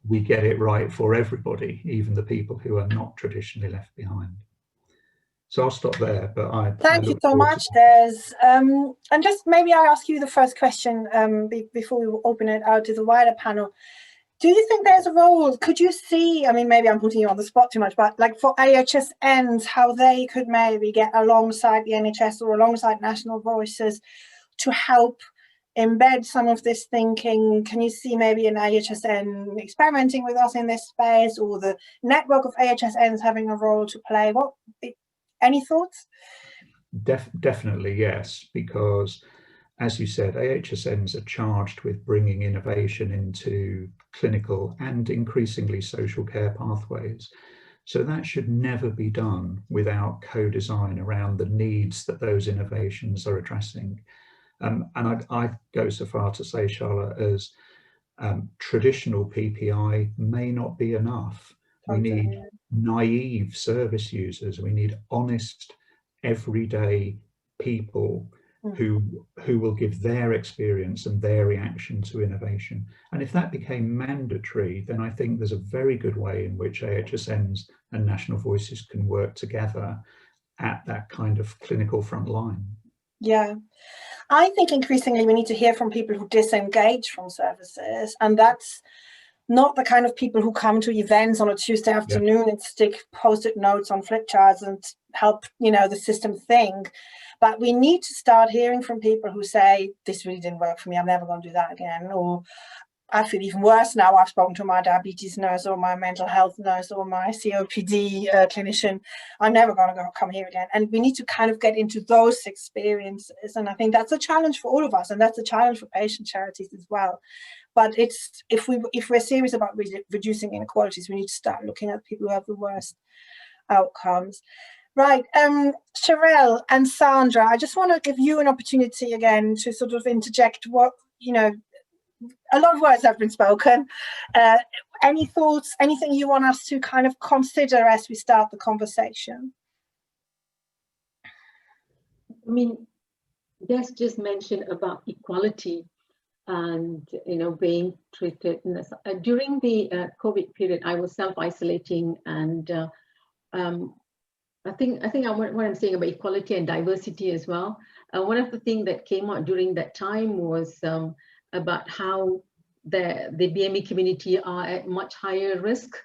we get it right for everybody, even the people who are not traditionally left behind. So I'll stop there, but Thank you so much, Des. And just maybe I ask you the first question before we open it out to the wider panel. Do you think there's a role, could you see, I mean, maybe I'm putting you on the spot too much, but like for AHSNs, how they could maybe get alongside the NHS or alongside national voices to help embed some of this thinking? Can you see maybe an AHSN experimenting with us in this space, or the network of AHSNs having a role to play? Any thoughts? Definitely, yes, because as you said, AHSNs are charged with bringing innovation into clinical and increasingly social care pathways. So that should never be done without co-design around the needs that those innovations are addressing. And I'd go so far to say, Charlotte, as traditional PPI may not be enough. We need naive service users. We need honest, everyday people who will give their experience and their reaction to innovation. And if that became mandatory, then I think there's a very good way in which AHSNs and National Voices can work together at that kind of clinical front line. Yeah. I think increasingly we need to hear from people who disengage from services, and that's not the kind of people who come to events on a Tuesday afternoon and stick post-it notes on flip charts and help, you know, the system think. But we need to start hearing from people who say, this really didn't work for me, I'm never going to do that again. Or I feel even worse now, I've spoken to my diabetes nurse or my mental health nurse or my COPD clinician, I'm never going to come here again. And we need to kind of get into those experiences. And I think that's a challenge for all of us, and that's a challenge for patient charities as well. But it's if we're serious about reducing inequalities, we need to start looking at people who have the worst outcomes. Right, Sherelle and Sandra, I just want to give you an opportunity again to sort of interject what, you know, a lot of words have been spoken. Any thoughts, anything you want us to kind of consider as we start the conversation? I mean, Des just mentioned about equality and, you know, being treated. During the COVID period, I was self-isolating, and I think what I'm saying about equality and diversity as well. One of the things that came out during that time was about how the BME community are at much higher risk.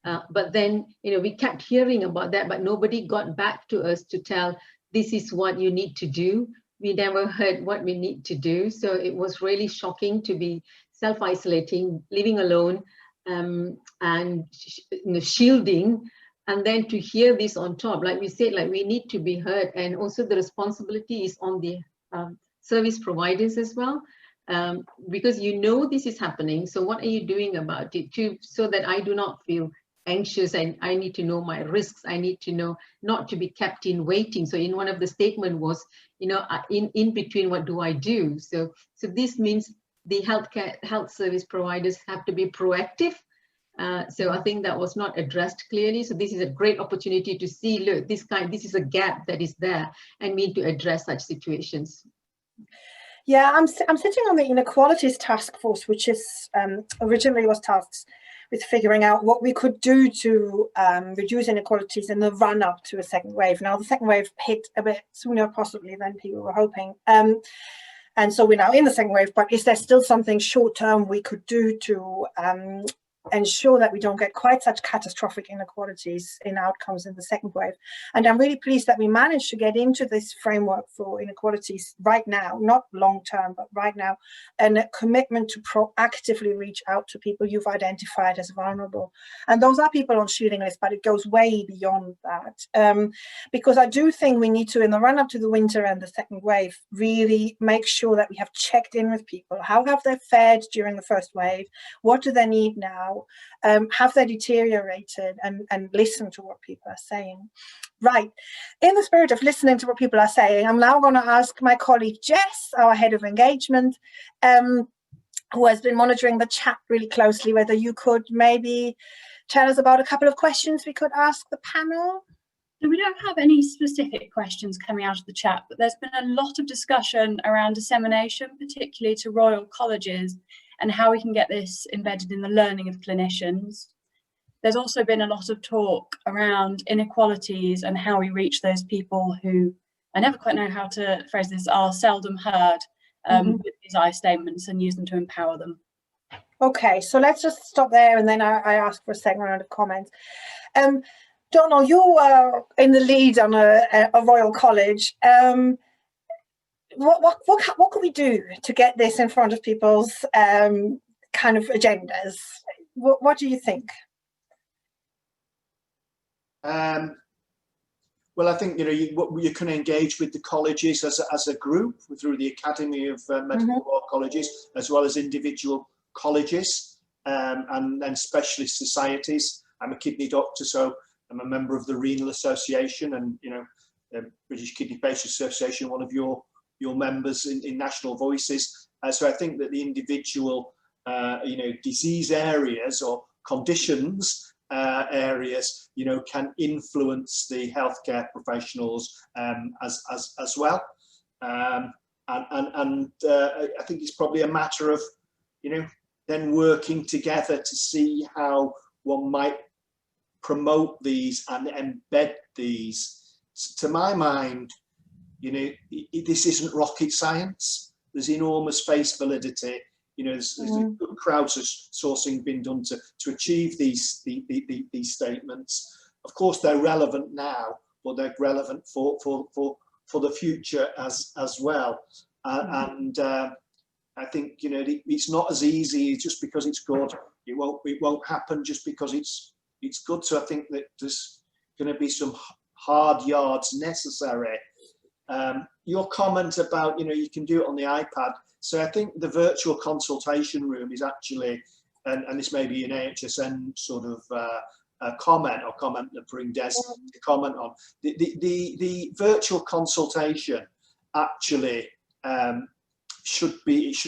But then, you know, we kept hearing about that, but nobody got back to us to tell, this is what you need to do. We never heard what we need to do. So it was really shocking to be self-isolating, living alone, and you know, shielding. And then to hear this on top, like we said, like we need to be heard. And also the responsibility is on the service providers as well. Because you know this is happening, so what are you doing about it so that I do not feel anxious, and I need to know my risks. I need to know not to be kept in waiting. So in one of the statement was, you know, in between, what do I do? So this means the health service providers have to be proactive. So I think that was not addressed clearly. So this is a great opportunity to see, look, this is a gap that is there, and we need to address such situations. Yeah, I'm sitting on the inequalities task force, which is originally was tasked with figuring out what we could do to reduce inequalities in the run up to a second wave. Now, the second wave hit a bit sooner possibly than people were hoping. And so we're now in the second wave, but is there still something short term we could do to ensure that we don't get quite such catastrophic inequalities in outcomes in the second wave? And I'm really pleased that we managed to get into this framework for inequalities right now, not long term, but right now, and a commitment to proactively reach out to people you've identified as vulnerable. And those are people on shielding lists, but it goes way beyond that. Because I do think we need to, in the run up to the winter and the second wave, really make sure that we have checked in with people. How have they fared during the first wave? What do they need now? Have they deteriorated, and listen to what people are saying. Right, in the spirit of listening to what people are saying, I'm now going to ask my colleague Jess, our head of engagement, who has been monitoring the chat really closely, whether you could maybe tell us about a couple of questions we could ask the panel. We don't have any specific questions coming out of the chat, but there's been a lot of discussion around dissemination, particularly to Royal Colleges, and how we can get this embedded in the learning of clinicians. There's also been a lot of talk around inequalities and how we reach those people who, I never quite know how to phrase this, are seldom heard with these I statements, and use them to empower them. Okay, so let's just stop there, and then I ask for a second round of comments. Donald, you were in the lead on a Royal College. What can we do to get this in front of people's kind of agendas? What do you think? Well, Well, I think, you can engage with the colleges as a group through the Academy of Medical Law Colleges, as well as individual colleges, and then specialist societies. I'm a kidney doctor, so I'm a member of the Renal Association, and British Kidney Patients Association, one of your members in National Voices. So I think that the individual disease areas or conditions areas can influence the healthcare professionals as well, and I think it's probably a matter of then working together to see how one might promote these and embed these. To my mind, this isn't rocket science. There's enormous face validity. There's good crowdsourcing been done to achieve these statements. Of course, they're relevant now, but they're relevant for the future as well. And I think it's not as easy just because it's good. It won't happen just because it's good. So I think that there's going to be some hard yards necessary. Your comment about you can do it on the iPad. So I think the virtual consultation room is actually, and this may be an AHSN sort of a comment that bring Des to comment on. The virtual consultation actually should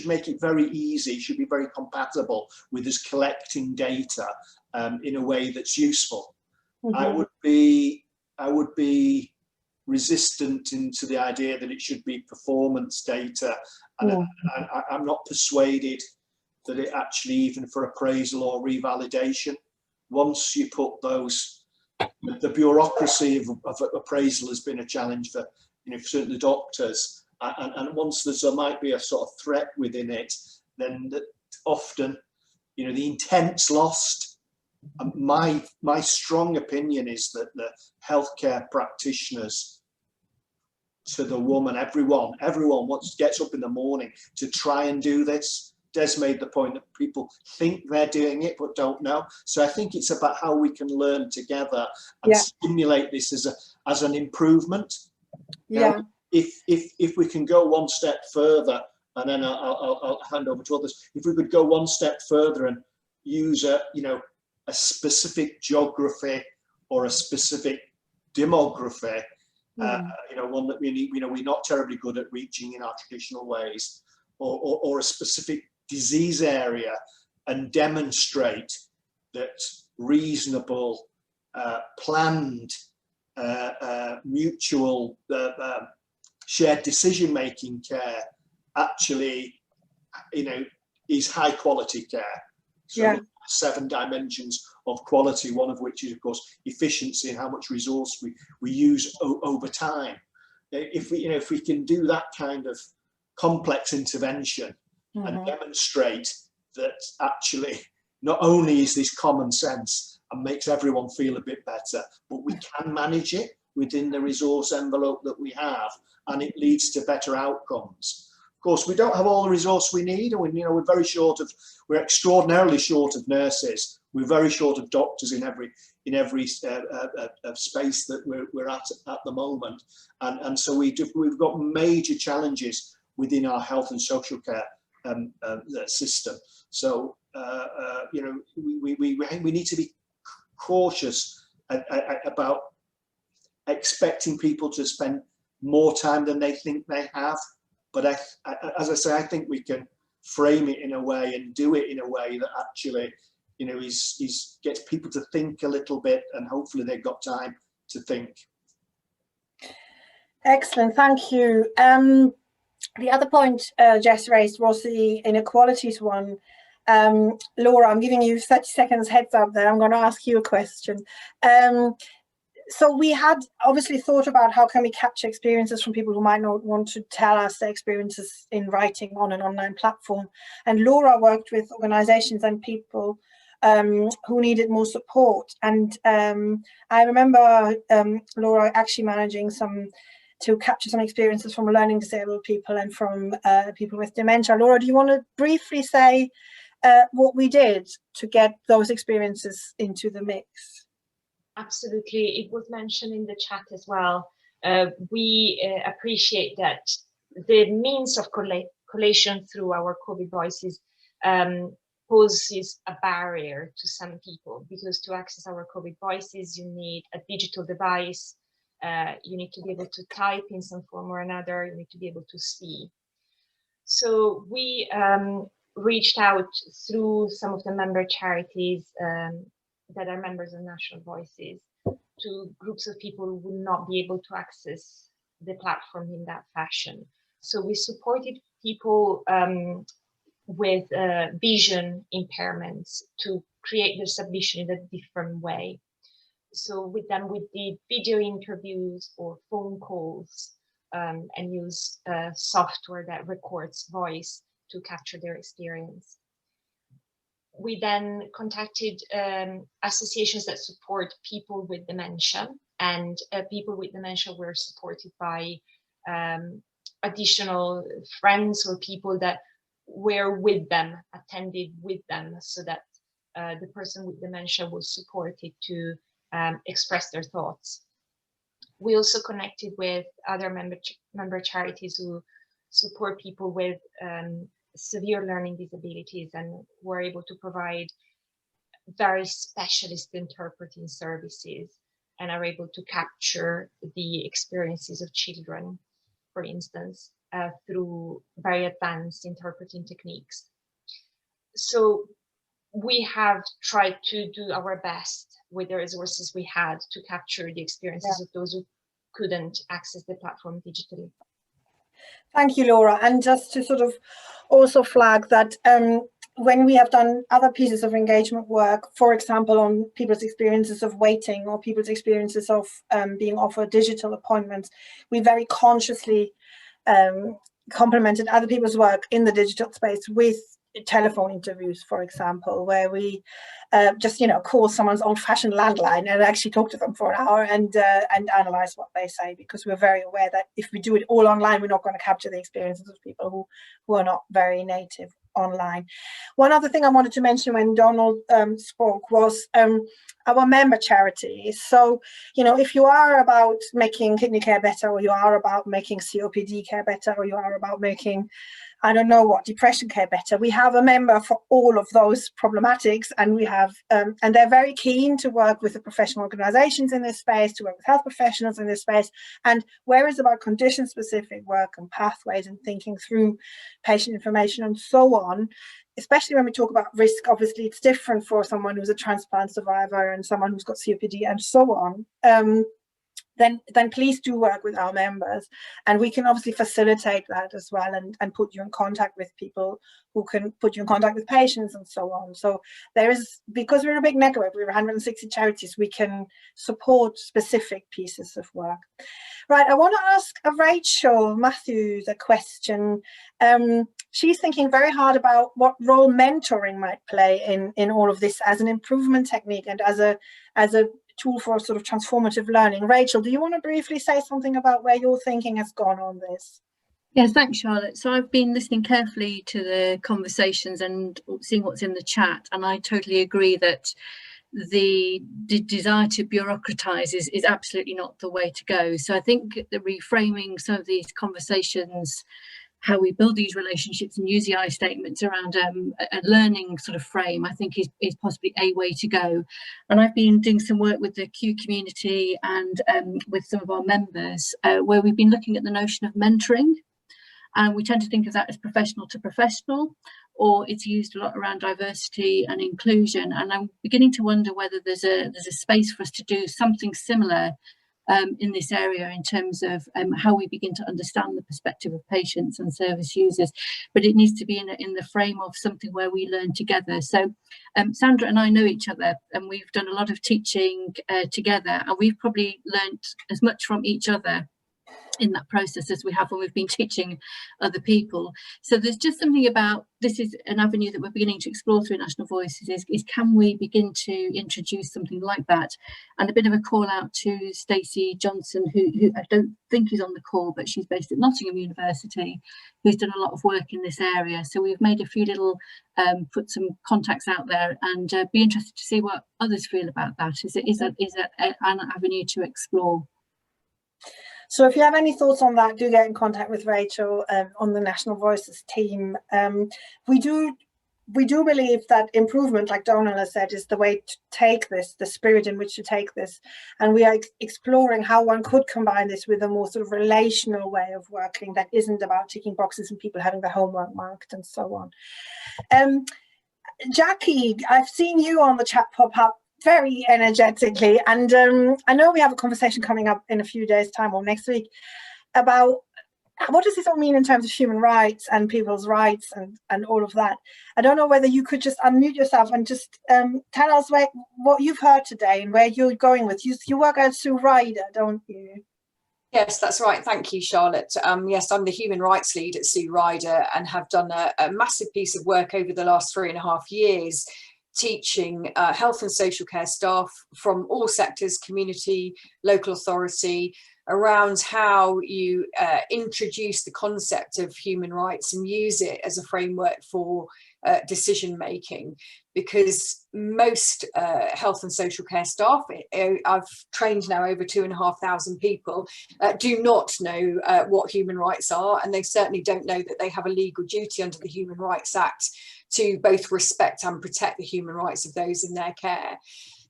make it very easy, should be very compatible with us collecting data in a way that's useful. I would be resistant into the idea that it should be performance data, and I'm not persuaded that it actually, even for appraisal or revalidation, once you put those, the bureaucracy of appraisal has been a challenge for certainly doctors, and once there might be a sort of threat within it, then that often the intent's lost. My strong opinion is that the healthcare practitioners, to the woman, everyone gets up in the morning to try and do this. Des made the point that people think they're doing it but don't know. So I think it's about how we can learn together and stimulate this as an improvement. Now, if we can go one step further, and then I'll hand over to others. If we could go one step further and use a specific geography or a specific demography, one that we're not terribly good at reaching in our traditional ways, or a specific disease area, and demonstrate that reasonable, planned, mutual, shared decision-making care actually, is high quality care. So 7 dimensions of quality, one of which is, of course, efficiency and how much resource we use over time. If we can do that kind of complex intervention and demonstrate that actually not only is this common sense and makes everyone feel a bit better, but we can manage it within the resource envelope that we have, and it leads to better outcomes. Of course, we don't have all the resource we need, and we're extraordinarily short of nurses. We're very short of doctors in every space that we're at the moment, and so we've got major challenges within our health and social care system. So we need to be cautious about expecting people to spend more time than they think they have. But as I say, I think we can frame it in a way and do it in a way that actually, gets people to think a little bit, and hopefully they've got time to think. Excellent, thank you. The other point Jess raised was the inequalities one. Laura, I'm giving you 30 seconds heads up there. I'm going to ask you a question. So we had obviously thought about how can we capture experiences from people who might not want to tell us their experiences in writing on an online platform. And Laura worked with organizations and people who needed more support. And I remember Laura actually managing to capture some experiences from learning disabled people and from people with dementia. Laura, do you want to briefly say what we did to get those experiences into the mix? Absolutely. It was mentioned in the chat as well. We appreciate that the means of collation through our COVID voices poses a barrier to some people, because to access our COVID voices, you need a digital device, you need to be able to type in some form or another, you need to be able to see. So we reached out through some of the member charities that are members of National Voices to groups of people who would not be able to access the platform in that fashion. So we supported people with vision impairments to create their submission in a different way. So with them, we did video interviews or phone calls and use software that records voice to capture their experience. We then contacted associations that support people with dementia, and people with dementia were supported by additional friends or people that were with them, attended with them, so that the person with dementia was supported to express their thoughts. We also connected with other member charities who support people with severe learning disabilities, and were able to provide very specialist interpreting services, and are able to capture the experiences of children, for instance, through very advanced interpreting techniques. So we have tried to do our best with the resources we had to capture the experiences of those who couldn't access the platform digitally. Thank you, Laura. And just to sort of also flag that when we have done other pieces of engagement work, for example, on people's experiences of waiting or people's experiences of being offered digital appointments, we very consciously complemented other people's work in the digital space with telephone interviews, for example, where we just call someone's old-fashioned landline and actually talk to them for an hour and analyze what they say, because we're very aware that if we do it all online, we're not going to capture the experiences of people who are not very native online. One other thing I wanted to mention when Donald spoke was our member charities. So, if you are about making kidney care better, or you are about making COPD care better, or you are about making, I don't know what, depression care better, we have a member for all of those problematics, and we have, and they're very keen to work with the professional organizations in this space, to work with health professionals in this space. And where it's about condition-specific work and pathways and thinking through patient information and so on, especially when we talk about risk, obviously it's different for someone who's a transplant survivor and someone who's got COPD and so on. Then please do work with our members, and we can obviously facilitate that as well, and put you in contact with people who can put you in contact with patients and so on. So there is, because we're a big network, we're 160 charities, we can support specific pieces of work. Right, I want to ask Rachel Matthews a question. She's thinking very hard about what role mentoring might play in all of this as an improvement technique and as a tool for sort of transformative learning. Rachel, do you want to briefly say something about where your thinking has gone on this? Yes, thanks, Charlotte. So I've been listening carefully to the conversations and seeing what's in the chat, and I totally agree that the desire to bureaucratize is absolutely not the way to go. So I think the reframing some of these conversations, how we build these relationships and use the I statements around a learning sort of frame, I think is possibly a way to go. And I've been doing some work with the Q community and with some of our members where we've been looking at the notion of mentoring. And we tend to think of that as professional to professional, or it's used a lot around diversity and inclusion. And I'm beginning to wonder whether there's a space for us to do something similar in this area in terms of how we begin to understand the perspective of patients and service users, but it needs to be in the frame of something where we learn together. So Sandra and I know each other, and we've done a lot of teaching together, and we've probably learnt as much from each other in that process as we have when we've been teaching other people. So there's just something about, this is an avenue that we're beginning to explore through National Voices, is can we begin to introduce something like that? And a bit of a call out to Stacey Johnson, who I don't think is on the call, but she's based at Nottingham University, who's done a lot of work in this area. So we've made a few little, put some contacts out there, and be interested to see what others feel about that. Is it an avenue to explore? So if you have any thoughts on that, do get in contact with Rachel on the National Voices team. We do believe that improvement, like Donald has said, is the way to take this, the spirit in which to take this. And we are exploring how one could combine this with a more sort of relational way of working that isn't about ticking boxes and people having their homework marked and so on. Jackie, I've seen you on the chat pop up very energetically, and I know we have a conversation coming up in a few days' time or next week about what does this all mean in terms of human rights and people's rights and all of that. I don't know whether you could just unmute yourself and just tell us what you've heard today and where you're going with. You work at Sue Ryder, don't you? Yes, that's right. Thank you, Charlotte. Yes, I'm the human rights lead at Sue Ryder and have done a massive piece of work over the last 3.5 years, teaching health and social care staff from all sectors, community, local authority, around how you introduce the concept of human rights and use it as a framework for decision making. Because most health and social care staff, I've trained now over 2,500 people, do not know what human rights are, and they certainly don't know that they have a legal duty under the Human Rights Act to both respect and protect the human rights of those in their care.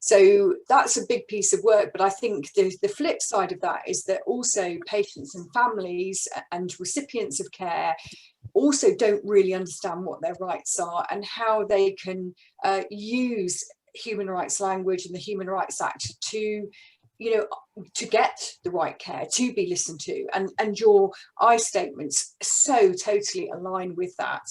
So that's a big piece of work, but I think the flip side of that is that also patients and families and recipients of care also don't really understand what their rights are and how they can use human rights language and the Human Rights Act to, to get the right care, to be listened to, and your I statements so totally align with that.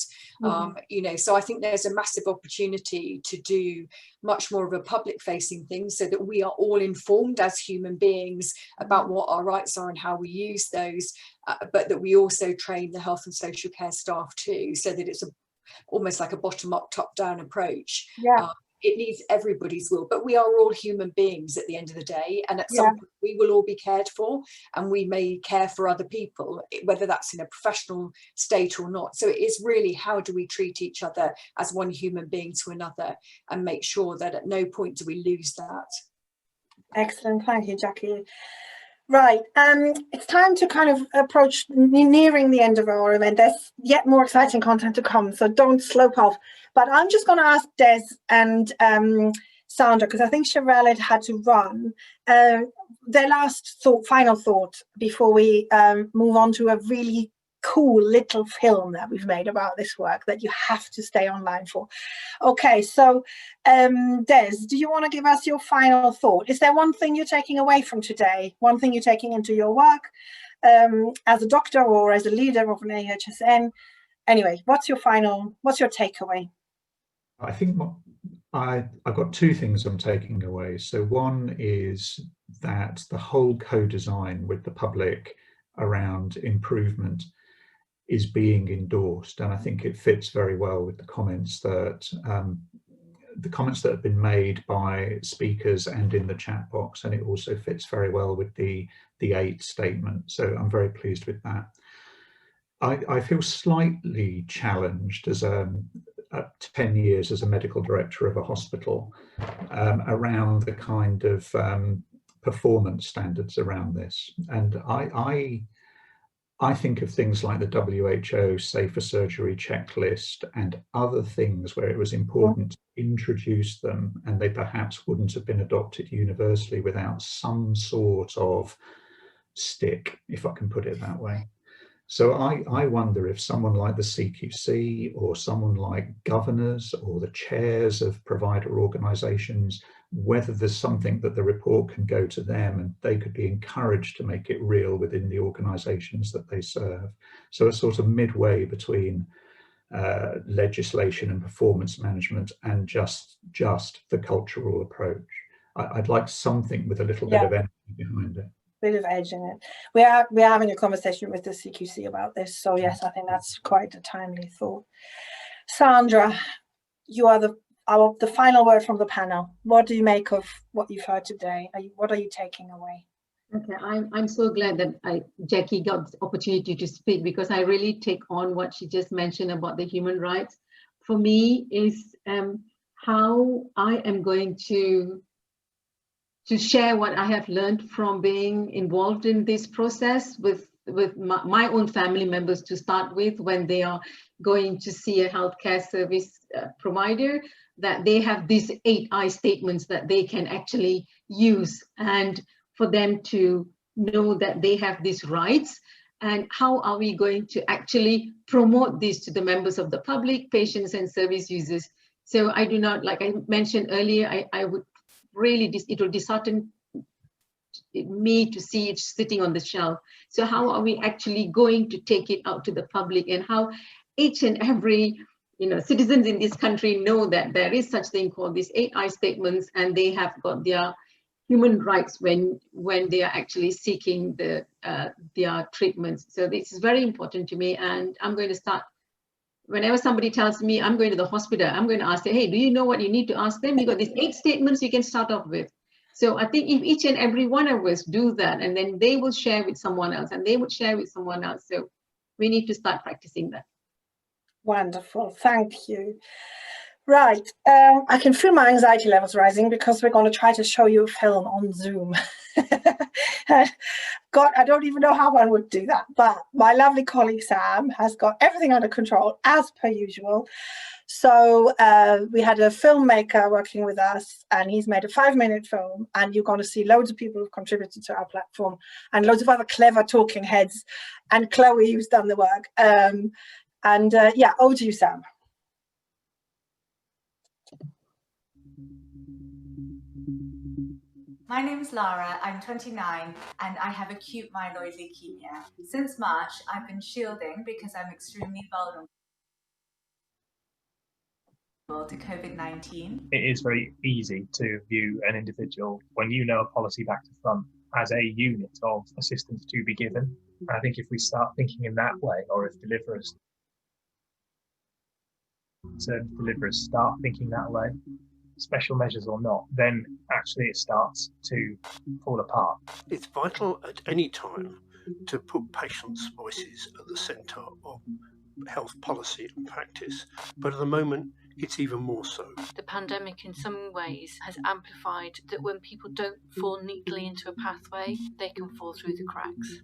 So I think there's a massive opportunity to do much more of a public facing thing so that we are all informed as human beings about what our rights are and how we use those, but that we also train the health and social care staff too, so that it's almost like a bottom up, top down approach. It needs everybody's will, but we are all human beings at the end of the day, and at some point we will all be cared for, and we may care for other people, whether that's in a professional state or not. So it is really, how do we treat each other as one human being to another, and make sure that at no point do we lose that. Excellent, thank you, Jackie. Right, it's time to kind of approach nearing the end of our event. There's yet more exciting content to come, so don't slope off. But I'm just going to ask Des and Sandra, because I think Sherelle had to run, their last final thought before we move on to a really cool little film that we've made about this work that you have to stay online for. Okay, so Des, do you want to give us your final thought? Is there one thing you're taking away from today, one thing you're taking into your work as a doctor or as a leader of an AHSN? Anyway, what's your takeaway? I think I've got two things I'm taking away. So one is that the whole co-design with the public around improvement is being endorsed, and I think it fits very well with the comments that have been made by speakers and in the chat box, and it also fits very well with the 8 statement. So I'm very pleased with that. I feel slightly challenged as 10 years as a medical director of a hospital around the kind of performance standards around this, and I think of things like the WHO Safer Surgery Checklist and other things where it was important to introduce them, and they perhaps wouldn't have been adopted universally without some sort of stick, if I can put it that way. So I wonder if someone like the CQC or someone like governors or the chairs of provider organisations, whether there's something that the report can go to them and they could be encouraged to make it real within the organisations that they serve. So a sort of midway between legislation and performance management and just the cultural approach. I'd like something with a little bit of energy behind it. bit of edge in it. We are having a conversation with the CQC about this, so yes, I think that's quite a timely thought. Sandra, you are the final word from the panel. What do you make of what you've heard today? What are you taking away? Okay, I'm so glad that Jackie got the opportunity to speak, because I really take on what she just mentioned about the human rights. For me, is how I am going to share what I have learned from being involved in this process with my own family members to start with, when they are going to see a healthcare service provider, that they have these 8 I statements that they can actually use, and for them to know that they have these rights. And how are we going to actually promote this to the members of the public, patients and service users? So I do not, like I mentioned earlier, I would really, it will dishearten me to see it sitting on the shelf. So how are we actually going to take it out to the public, and how each and every citizens in this country know that there is such thing called these 8 I statements, and they have got their human rights when they are actually seeking their treatments. So this is very important to me, and I'm going to start. Whenever somebody tells me I'm going to the hospital, I'm going to ask them, hey, do you know what you need to ask them? You got these 8 statements you can start off with. So I think if each and every one of us do that, and then they will share with someone else, and they would share with someone else. So we need to start practicing that. Wonderful, thank you. Right, I can feel my anxiety levels rising, because we're going to try to show you a film on Zoom. God, I don't even know how one would do that, but my lovely colleague Sam has got everything under control, as per usual. So we had a filmmaker working with us, and he's made a 5-minute film, and you're going to see loads of people who've contributed to our platform, and loads of other clever talking heads, and Chloe, who's done the work. Yeah, over to you, Sam. My name is Lara, I'm 29 and I have acute myeloid leukemia. Since March, I've been shielding because I'm extremely vulnerable to COVID-19. It is very easy to view an individual when you know a policy back to front as a unit of assistance to be given. And I think if we start thinking in that way, or if deliverers start thinking that way, special measures or not, then actually it starts to fall apart. It's vital at any time to put patients' voices at the centre of health policy and practice, but at the moment it's even more so. The pandemic in some ways has amplified that when people don't fall neatly into a pathway, they can fall through the cracks.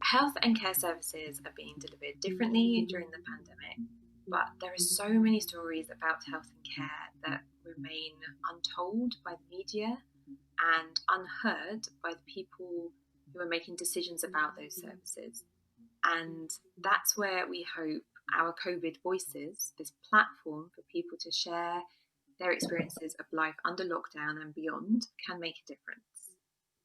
Health and care services are being delivered differently during the pandemic, but there are so many stories about health and care that remain untold by the media and unheard by the people who are making decisions about those services. And that's where we hope our COVID Voices, this platform for people to share their experiences of life under lockdown and beyond, can make a difference.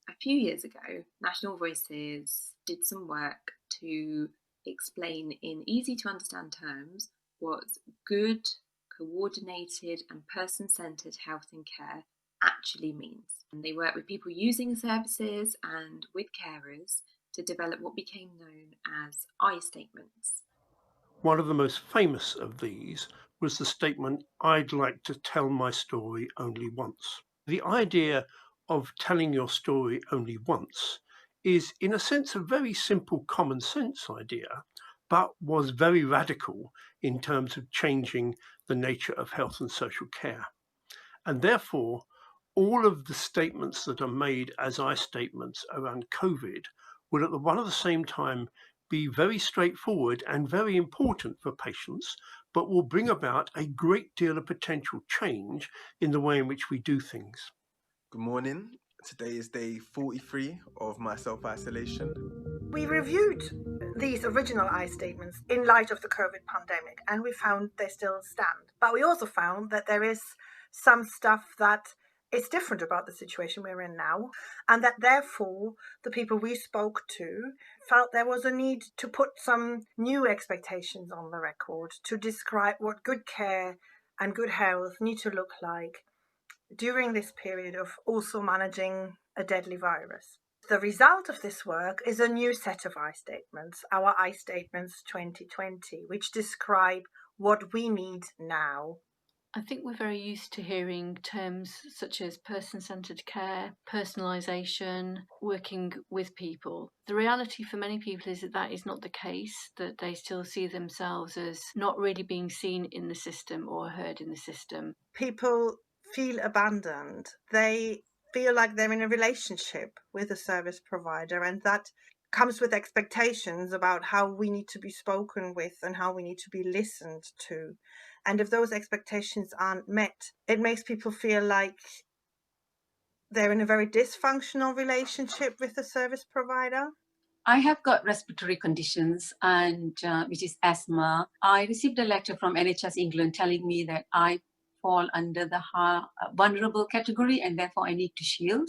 A few years ago, National Voices did some work to explain in easy to understand terms what good, coordinated and person-centred health and care actually means. And they work with people using the services and with carers to develop what became known as I statements. One of the most famous of these was the statement, "I'd like to tell my story only once." The idea of telling your story only once is, in a sense, a very simple common sense idea, but was very radical in terms of changing the nature of health and social care. And therefore, all of the statements that are made as I statements around COVID will at one at the same time be very straightforward and very important for patients, but will bring about a great deal of potential change in the way in which we do things. Good morning. Today is day 43 of my self-isolation. We reviewed these original I statements in light of the COVID pandemic, and we found they still stand. But we also found that there is some stuff that is different about the situation we're in now, and that therefore the people we spoke to felt there was a need to put some new expectations on the record to describe what good care and good health need to look like during this period of also managing a deadly virus. The result of this work is a new set of I statements, our I statements 2020, which describe what we need now. I think we're very used to hearing terms such as person-centred care, personalisation, working with people. The reality for many people is that that is not the case, that they still see themselves as not really being seen in the system or heard in the system. People feel abandoned. They feel like they're in a relationship with a service provider, and that comes with expectations about how we need to be spoken with and how we need to be listened to. And if those expectations aren't met, it makes people feel like they're in a very dysfunctional relationship with the service provider. I have got respiratory conditions, and which is asthma. I received a letter from NHS England telling me that I fall under the vulnerable category and therefore I need to shield.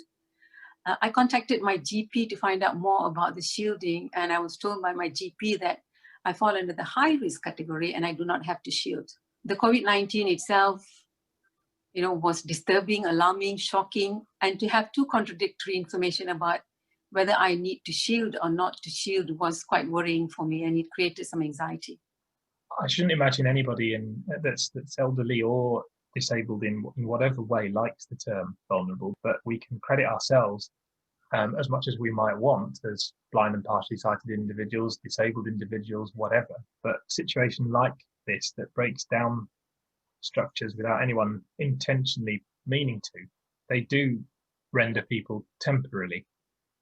I contacted my GP to find out more about the shielding, and I was told by my GP that I fall under the high risk category and I do not have to shield. The COVID-19 itself, was disturbing, alarming, shocking, and to have two contradictory information about whether I need to shield or not to shield was quite worrying for me, and it created some anxiety. I shouldn't imagine anybody that's elderly or disabled in whatever way likes the term vulnerable, but we can credit ourselves as much as we might want as blind and partially sighted individuals, disabled individuals, whatever. But a situation like this that breaks down structures without anyone intentionally meaning to, they do render people temporarily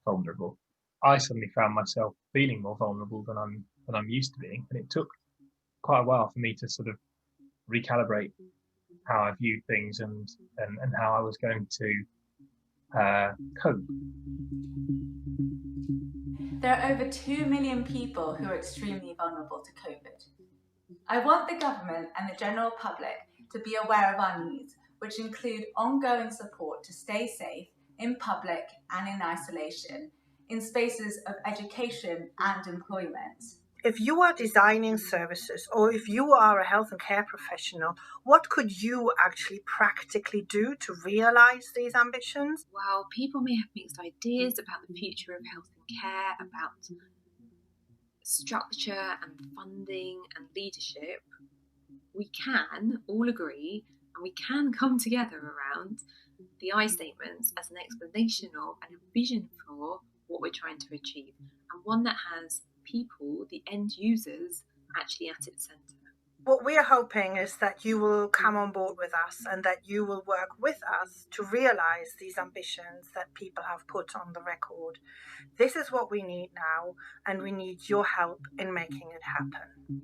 vulnerable. I suddenly found myself feeling more vulnerable than I'm used to being, and it took quite a while for me to sort of recalibrate how I viewed things and how I was going to cope. There are over 2 million people who are extremely vulnerable to COVID. I want the government and the general public to be aware of our needs, which include ongoing support to stay safe in public and in isolation, in spaces of education and employment. If you are designing services, or if you are a health and care professional, what could you actually practically do to realise these ambitions? While people may have mixed ideas about the future of health and care, about structure and funding and leadership, we can all agree and we can come together around the I statements as an explanation of and a vision for what we're trying to achieve, and one that has people, the end users, actually at its centre. What we are hoping is that you will come on board with us and that you will work with us to realise these ambitions that people have put on the record. This is what we need now, and we need your help in making it happen.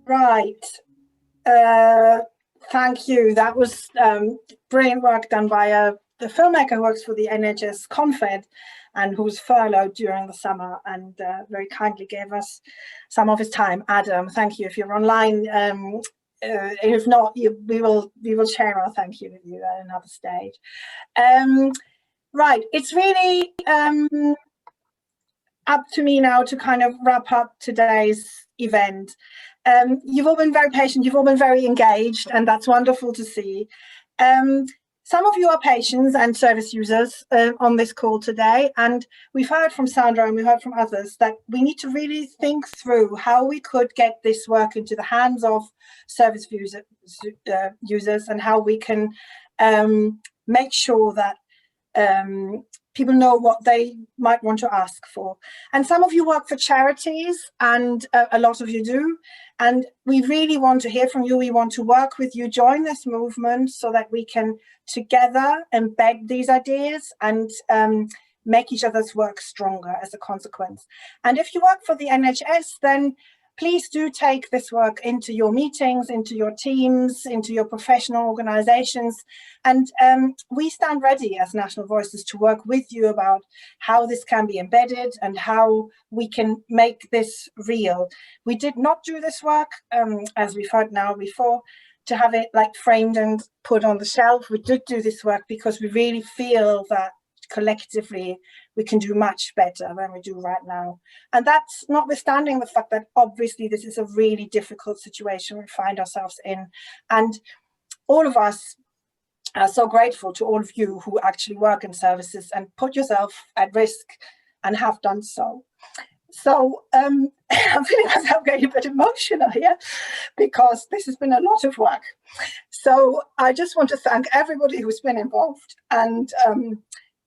Right. Thank you. That was brilliant work done by the filmmaker who works for the NHS Confed and who was furloughed during the summer and very kindly gave us some of his time. Adam, thank you. If you're online, if not, we will share our thank you with you at another stage. Right, it's really up to me now to kind of wrap up today's event. You've all been very patient, you've all been very engaged, and that's wonderful to see. Some of you are patients and service users on this call today, and we've heard from Sandra and we've heard from others that we need to really think through how we could get this work into the hands of service users and how we can make sure that people know what they might want to ask for. And some of you work for charities, and a lot of you do. And we really want to hear from you. We want to work with you, join this movement so that we can together embed these ideas and make each other's work stronger as a consequence. And if you work for the NHS, then please do take this work into your meetings, into your teams, into your professional organizations. And we stand ready as National Voices to work with you about how this can be embedded and how we can make this real. We did not do this work, as we've heard now before, to have it like framed and put on the shelf. We did do this work because we really feel that collectively we can do much better than we do right now. And that's notwithstanding the fact that obviously this is a really difficult situation we find ourselves in. And all of us are so grateful to all of you who actually work in services and put yourself at risk and have done so. So I'm feeling myself getting a bit emotional here because this has been a lot of work. So I just want to thank everybody who's been involved, and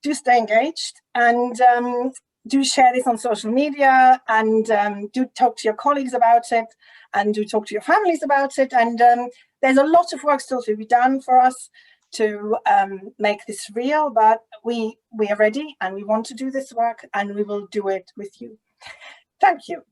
do stay engaged, and do share this on social media, and do talk to your colleagues about it, and do talk to your families about it. And there's a lot of work still to be done for us to make this real, but we are ready and we want to do this work, and we will do it with you. Thank you.